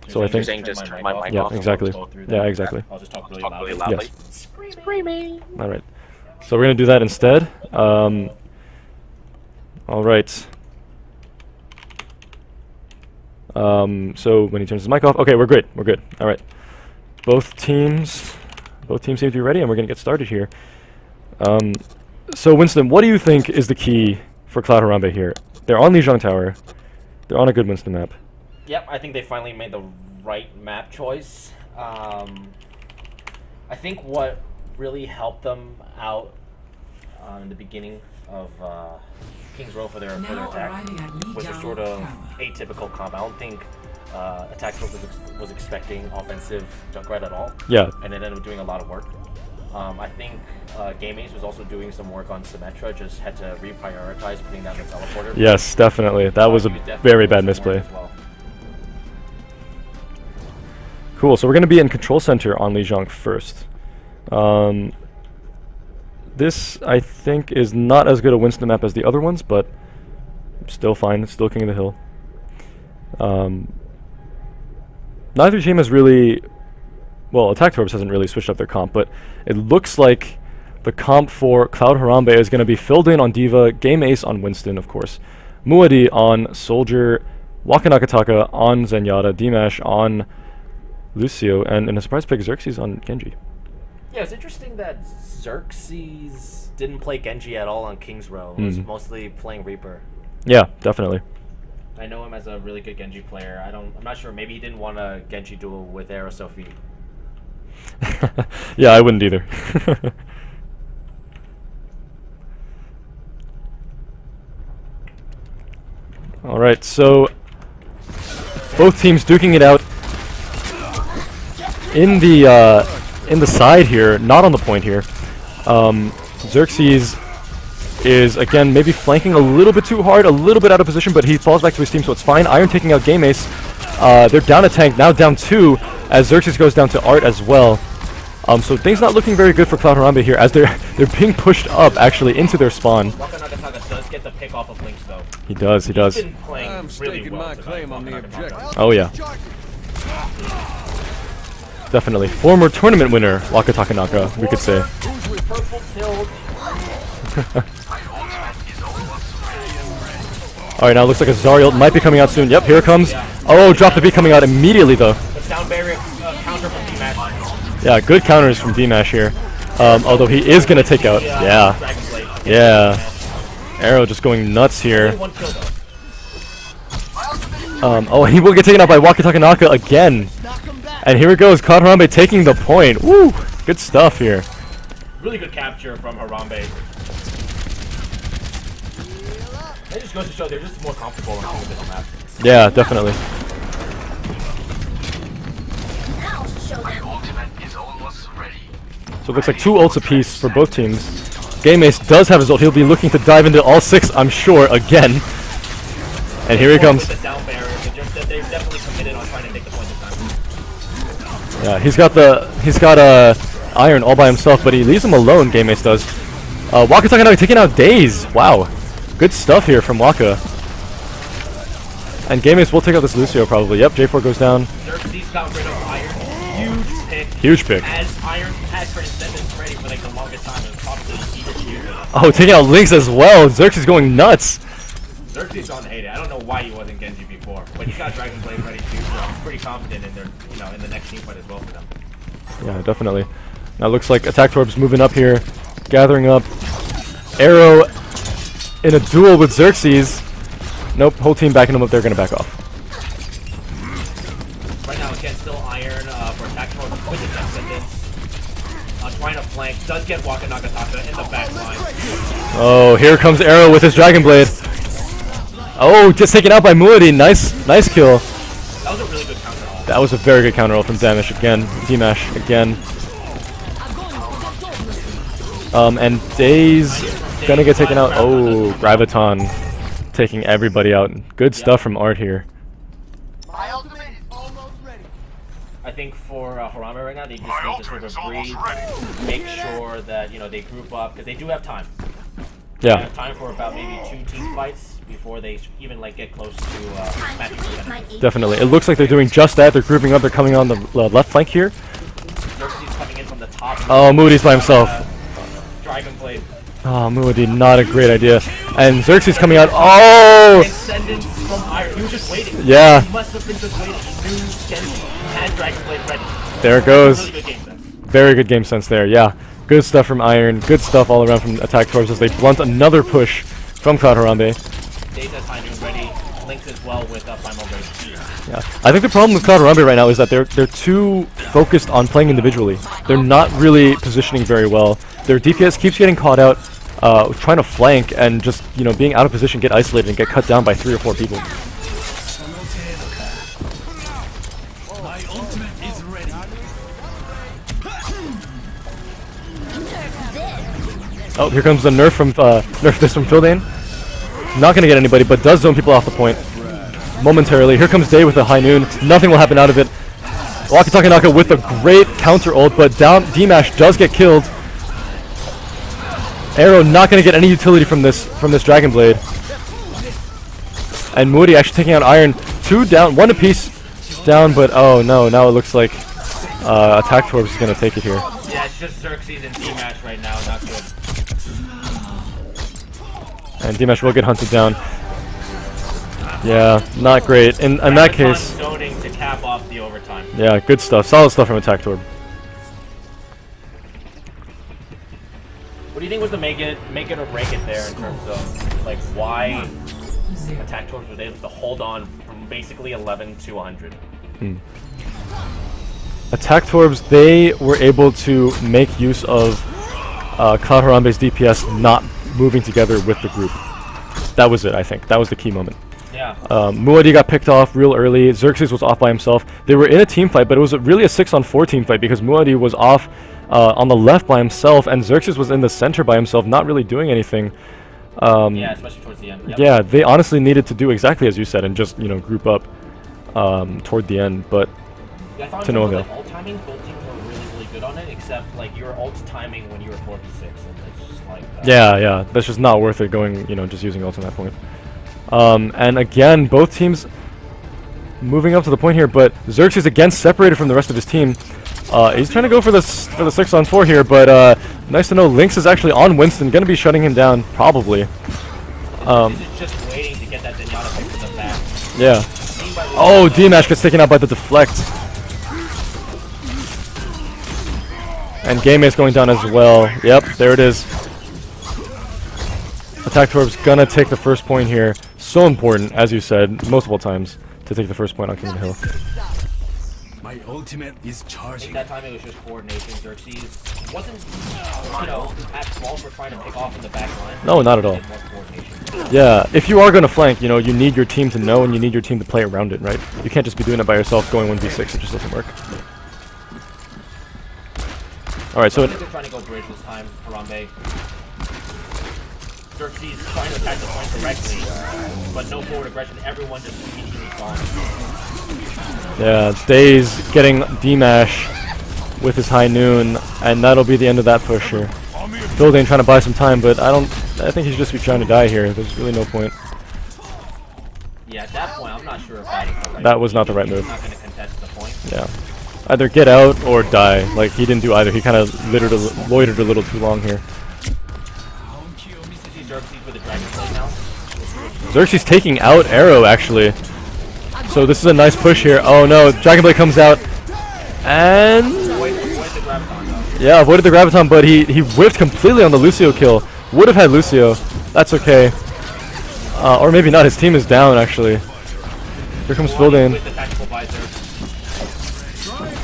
Speaker 4: So I think
Speaker 9: saying just turn my mic
Speaker 4: yeah,
Speaker 9: off.
Speaker 4: exactly. Yeah, exactly.
Speaker 3: I'll just talk
Speaker 9: Really
Speaker 3: really
Speaker 9: loudly.
Speaker 3: loudly.
Speaker 4: Yes.
Speaker 9: Screaming.
Speaker 4: All right. So we're gonna do that instead. All right. So when he turns his mic off, okay, we're good. We're good. All right. Both teams seem to be ready, and we're gonna get started here. So Winston, what do you think is the key for Cloud Harambe here? They're on Lijiang Tower. They're on a good Winston map.
Speaker 1: Yep, I think they finally made the right map choice. I think what really helped them out in the beginning of King's Row for their attack was a sort of atypical comp. I don't think Attack Force was expecting offensive Junkrat at all.
Speaker 4: Yeah.
Speaker 1: And it ended up doing a lot of work. I think Game Ace was also doing some work on Symmetra, just had to reprioritize putting down the teleporter.
Speaker 4: Yes, definitely. That was a very bad misplay.
Speaker 1: Well.
Speaker 4: Cool, so we're going to be in Control Center on Lijiang first. This, I think, is not as good a Winston map as the other ones, but still fine. It's still King of the Hill. Neither team has really... Well, Attack Torbs hasn't really switched up their comp, but it looks like the comp for Cloud Harambe is going to be filled in on D.Va, Game Ace on Winston, of course, Muad'Di on Soldier, Waka Nakataka on Zenyatta, Dimash on Lucio, and in a surprise pick, Xerxes on Genji.
Speaker 1: Yeah, it's interesting that Xerxes didn't play Genji at all on King's Row. He was mostly playing Reaper.
Speaker 4: Yeah, definitely.
Speaker 1: I know him as a really good Genji player. I'm not sure. Maybe he didn't want a Genji duel with Era Sophie.
Speaker 4: Yeah, I wouldn't either. All right, so both teams duking it out in the side here, not on the point here. Xerxes is again maybe flanking a little bit too hard, a little bit out of position, but he falls back to his team, so it's fine. Iron taking out Game Ace. They're down a tank, now down 2, as Xerxes goes down to Art as well. So things not looking very good for Cloud Harambe here, as they're being pushed up actually into their spawn.
Speaker 1: Waka Nakataka does get the pick off of Lynx though.
Speaker 4: He does, he does.
Speaker 1: He's been playing
Speaker 6: I'm
Speaker 1: really
Speaker 6: staking
Speaker 1: well
Speaker 6: my
Speaker 1: tonight,
Speaker 6: claim on the
Speaker 1: Waka Nakataka.
Speaker 6: objective.
Speaker 4: Oh yeah. Definitely. Former tournament winner, Waka Takanaka, we could say.
Speaker 1: Purple pilled.
Speaker 4: Alright, now it looks like a Zariel might be coming out soon. Yep, here it comes. Oh, drop the beat coming out immediately though.
Speaker 1: The down barrier counter from D-Mash.
Speaker 4: Yeah, good counters from Dimash here. Although he is going to take out. Yeah. Yeah. Arrow just going nuts here.
Speaker 1: Only one kill though.
Speaker 4: Oh, he will get taken out by Waka Takanaka again. And here it goes, Cloud Harambe taking the point. Woo! Good stuff here.
Speaker 1: Really good capture from Harambe. It just goes to show they're just more comfortable on the middle map.
Speaker 4: Yeah, definitely. So it looks like 2 ults apiece for both teams. Game Ace does have his ult. He'll be looking to dive into all 6, I'm sure, again. And here he comes.
Speaker 1: With the down barrier, they're definitely committed on trying to take the point this time.
Speaker 4: Yeah, he's got Iron all by himself, but he leaves him alone, Game Ace does. Waka Takanaka taking out Daze. Wow. Good stuff here from Waka. And Game Ace will take out this Lucio probably. Yep, J4 goes down.
Speaker 1: Xerxes got rid of Iron. Huge pick.
Speaker 4: Huge pick.
Speaker 1: As Iron had Transcendence ready for like the longest time, it was probably easier.
Speaker 4: Oh, taking out Lynx as well. Xerxes going nuts.
Speaker 1: Xerxes on 80. I don't know why he wasn't Genji before, but he's got Dragon Blade ready too, so I'm pretty confident in their, in the next team fight as well for them.
Speaker 4: Yeah, definitely. Now it looks like Attack Torb's moving up here, gathering up. Arrow in a duel with Xerxes. Nope, whole team backing him up. They're gonna back off.
Speaker 1: Right now, again, still Iron for Attack Torb with the Transcendence. Trying to flank, does get Waka Nakataka in the back line.
Speaker 4: Oh, here comes Arrow with his Dragon Blade. Oh, just taken out by Muad'Di. Nice kill.
Speaker 1: That was a really good counter roll.
Speaker 4: That was a very good counter roll from Dimash again. And Daze gonna get taken out. Oh, Graviton taking everybody out. Good stuff from Art here.
Speaker 8: My ultimate is almost ready.
Speaker 1: I think for Harambe right now, they just need to sort of breathe, make sure that they group up because they do have time.
Speaker 4: Yeah.
Speaker 1: Time for about maybe 2 team fights before they even like get close to matching percentage.
Speaker 4: Definitely. It looks like they're doing just that. They're grouping up. They're coming on the left flank here.
Speaker 1: Xerxes coming in from the top.
Speaker 4: Oh, Moody's by himself.
Speaker 1: Dragon Blade.
Speaker 4: Oh, Moody, not a great idea. And Xerxes coming out. Oh!
Speaker 1: Ascendance from Iron. He was just waiting.
Speaker 4: Yeah.
Speaker 1: He must have been just waiting. He knew Genji had Dragon Blade ready.
Speaker 4: There it goes.
Speaker 1: Really good game sense.
Speaker 4: Very good game sense there, yeah. Good stuff from Iron. Good stuff all around from Attack Torbs as they blunt another push from Cloud Harambe.
Speaker 1: Data's High Noon ready. Links as well with Primal Blade.
Speaker 4: Yeah. I think the problem with Cloud Harambe right now is that they're too focused on playing individually. They're not really positioning very well. Their DPS keeps getting caught out, trying to flank and just, you know, being out of position, get isolated and get cut down by 3 or 4 people.
Speaker 7: My ultimate is ready.
Speaker 4: Oh, here comes the nerf from nerf this from Fildane. Not gonna get anybody, but does zone people off the point momentarily. Here comes Day with a High Noon. Nothing will happen out of it. Walkie-talkie Naka with a great counter ult, but down D-Mash does get killed. Arrow not gonna get any utility from this Dragon Blade. And Moody actually taking out Iron. 2 down, 1 apiece down, but oh no, now it looks like Attack Torbs is gonna take it here.
Speaker 1: Yeah, it's just Xerxes and D-Mash right now. Not good.
Speaker 4: And D-Mash will get hunted down. Yeah, not great. In that case,
Speaker 1: Zoning to cap off the overtime.
Speaker 4: yeah, good stuff. Solid stuff from Attack Torb.
Speaker 1: What do you think was the make it or break it there in terms of like why Attack Torbs was able to hold on from basically 11 to 100?
Speaker 4: Attack Torbs, they were able to make use of Cloud Harambe's DPS not moving together with the group. That was it, I think. That was the key moment.
Speaker 1: Yeah.
Speaker 4: Muadi got picked off real early. Xerxes was off by himself. They were in a team fight, but it was really a 6-on-4 team fight because Muadi was off on the left by himself, and Xerxes was in the center by himself, not really doing anything.
Speaker 1: Yeah, especially towards the end. Yep.
Speaker 4: Yeah, they honestly needed to do exactly as you said and just, you know, group up toward the end, but
Speaker 1: Yeah, I thought
Speaker 4: to no avail.
Speaker 1: Like, ult timing, both teams were really good on it, except like you were ult timing when you were 4v6, and it's just like
Speaker 4: Yeah, that's just not worth it going, you know, just using ult at that point. And again, both teams moving up to the point here, but Xerxes again separated from the rest of his team. He's trying to go for the 6-on-4 here, but nice to know Lynx is actually on Winston, gonna be shutting him down probably.
Speaker 1: He's just waiting to get that Zenyatta pick to the back.
Speaker 4: Yeah. Oh, D-Mash gets taken out by the deflect. And Game Ace going down as well. Yep, there it is. Attack Torb's gonna take the first point here. So important, as you said, multiple times, to take the first point on King of the Hill.
Speaker 7: My ultimate is
Speaker 1: I think
Speaker 7: charging.
Speaker 1: that time it was just coordination. Xerxes wasn't, you know, at fault for trying to pick off in the back line.
Speaker 4: No, not at all.
Speaker 1: More coordination.
Speaker 4: Yeah, if you are gonna flank, you know, you need your team to know and you need your team to play around it, right? You can't just be doing it by yourself, going 1v6, it just doesn't work. Alright, so
Speaker 1: I think they're trying to go bridge this time, Harambe. Xerxes trying to attack the point directly, but no forward aggression. Everyone just immediately gone.
Speaker 4: yeah, Days getting D-Mash with his High Noon, and that'll be the end of that push here. Fildane trying to buy some time, but I think he should just be trying to die here. There's really no point.
Speaker 1: Yeah, at that point, I'm not sure if that is the right
Speaker 4: That
Speaker 1: move.
Speaker 4: was not the right move.
Speaker 1: He's not going to contest the point.
Speaker 4: Yeah. Either get out or die. Like, he didn't do either. He kind of loitered a little too long here.
Speaker 1: See Xerxes with the Dragon Blade now.
Speaker 4: Xerxes taking out Arrow, actually. So this is a nice push here. Oh no, Dragon Blade comes out. And...
Speaker 1: Avoid the Graviton, though.
Speaker 4: yeah, avoided the Graviton, but he whiffed completely on the Lucio kill. Would have had Lucio. That's okay. Or maybe not. His team is down, actually. Here comes Fildane.
Speaker 1: With the tactical visor.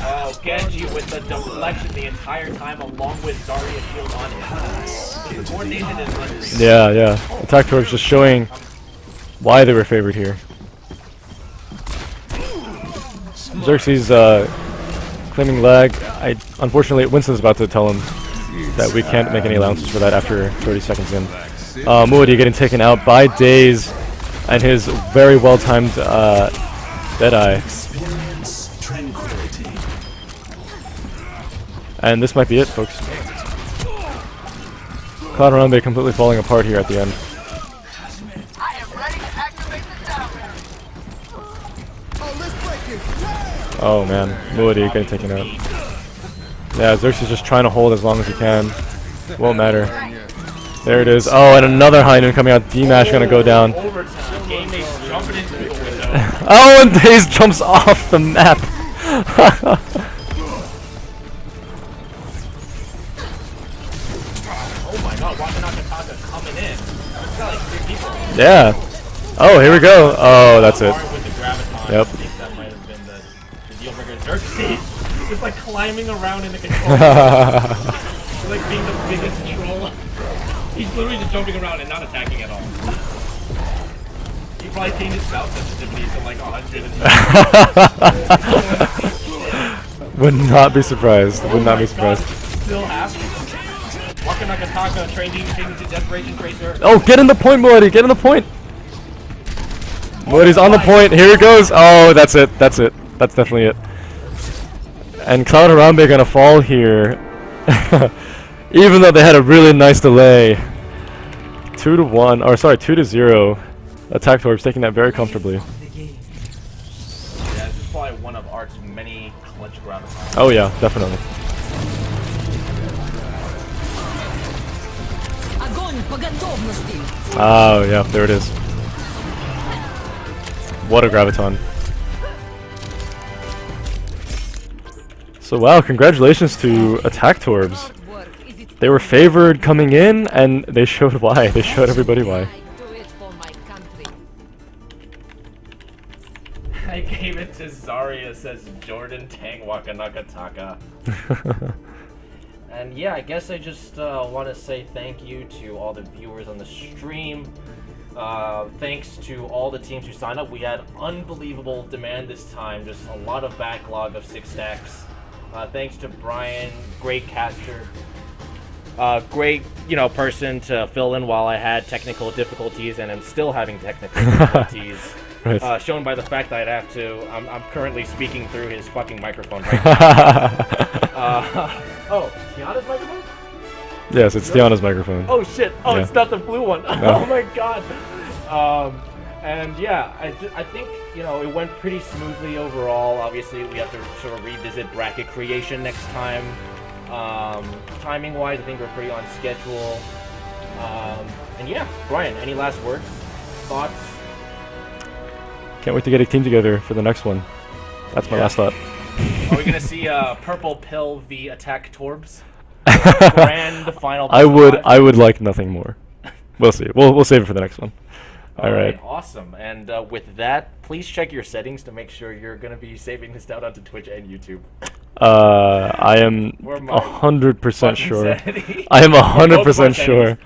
Speaker 1: Oh, Genji with the deflection the entire time, along with Zarya shield on him. The coordination is unreal.
Speaker 4: Yeah. Attack Torbs just showing why they were favored here. Xerxes claiming lag. Unfortunately, Winston's about to tell him that we can't make any allowances for that after 30 seconds in. Muadi getting taken out by Daze and his very well-timed Deadeye. And this might be it, folks. Cloud Harambe completely falling apart here at the end.
Speaker 8: I am ready to activate the sound.
Speaker 4: Oh man, Muadi getting taken out. Yeah, Xerxes just trying to hold as long as he can. Won't matter. There it is. Oh, and another high noon coming out. D-Mash gonna go down.
Speaker 3: Overtime. Game Mate's jumping into the window.
Speaker 4: Oh, and Daze jumps off the map.
Speaker 3: Oh my god, Wakanakataka coming in. It's got like 3 people.
Speaker 4: Yeah. Oh, here we go. Oh, that's it.
Speaker 3: With the graviton,
Speaker 4: Yep.
Speaker 3: I think that might have been the deal breaker. Xerxes just like climbing around in the control room. He's like being the biggest troll. He's literally just jumping around and not attacking at all. He probably changed his spout sensitivity to like 100 and
Speaker 4: Would not be surprised. Would not be
Speaker 3: God,
Speaker 4: surprised.
Speaker 3: it's still happening. Wakanakataka changing to Desperation Tracer.
Speaker 4: Oh, get in the point, Muadi. Get in the point. Muadi's on the point. Here he goes. Oh, that's it. That's it. That's definitely it. And Cloud Harambe gonna fall here. Even though they had a really nice delay. 2-1, or sorry, 2-0. Attack Torps taking that very comfortably.
Speaker 3: Yeah, this is probably one of Art's many clutch gravitons.
Speaker 4: Oh yeah, definitely. Oh yeah, there it is. What a graviton. So wow, congratulations to Attack Torbs. They were favored coming in, and they showed why. They showed everybody why.
Speaker 3: I gave it to Zarya, says Jordan Tang Wakanakataka. And yeah, I guess I just want to say thank you to all the viewers on the stream. Thanks to all the teams who signed up. We had unbelievable demand this time, just a lot of backlog of 6 stacks. Thanks to Brian, great catcher. Great, person to fill in while I had technical difficulties, and I'm still having technical difficulties.
Speaker 4: Right.
Speaker 3: Shown by the fact that I'd have to. I'm currently speaking through his fucking microphone right now. Oh, Tiana's microphone?
Speaker 4: Yes, it's Tiana's microphone.
Speaker 3: Oh shit! Oh,
Speaker 4: Yeah.
Speaker 3: it's not the blue one. Oh my god. And yeah, I think it went pretty smoothly overall. Obviously, we have to sort of revisit bracket creation next time. Timing wise, I think we're pretty on schedule. And yeah, Brian, any last words, thoughts?
Speaker 4: Can't wait to get a team together for the next one. That's my last thought.
Speaker 3: Are we gonna see Purple Pill v Attack Torbs? Grand final.
Speaker 4: I would like nothing more. We'll see. We'll save it for the next one. All right.
Speaker 3: Awesome. And with that, please check your settings to make sure you're gonna be saving this down onto Twitch and YouTube.
Speaker 4: I am 100% sure.
Speaker 3: Insanity.
Speaker 4: I am 100% sure.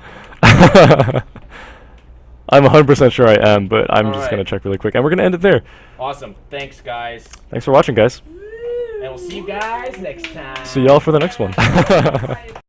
Speaker 4: I'm 100% sure I am, but I'm just gonna check really quick, and we're gonna end it there.
Speaker 3: Awesome. Thanks, guys.
Speaker 4: Thanks for watching, guys.
Speaker 3: And we'll see you guys next time.
Speaker 4: See y'all for the next one.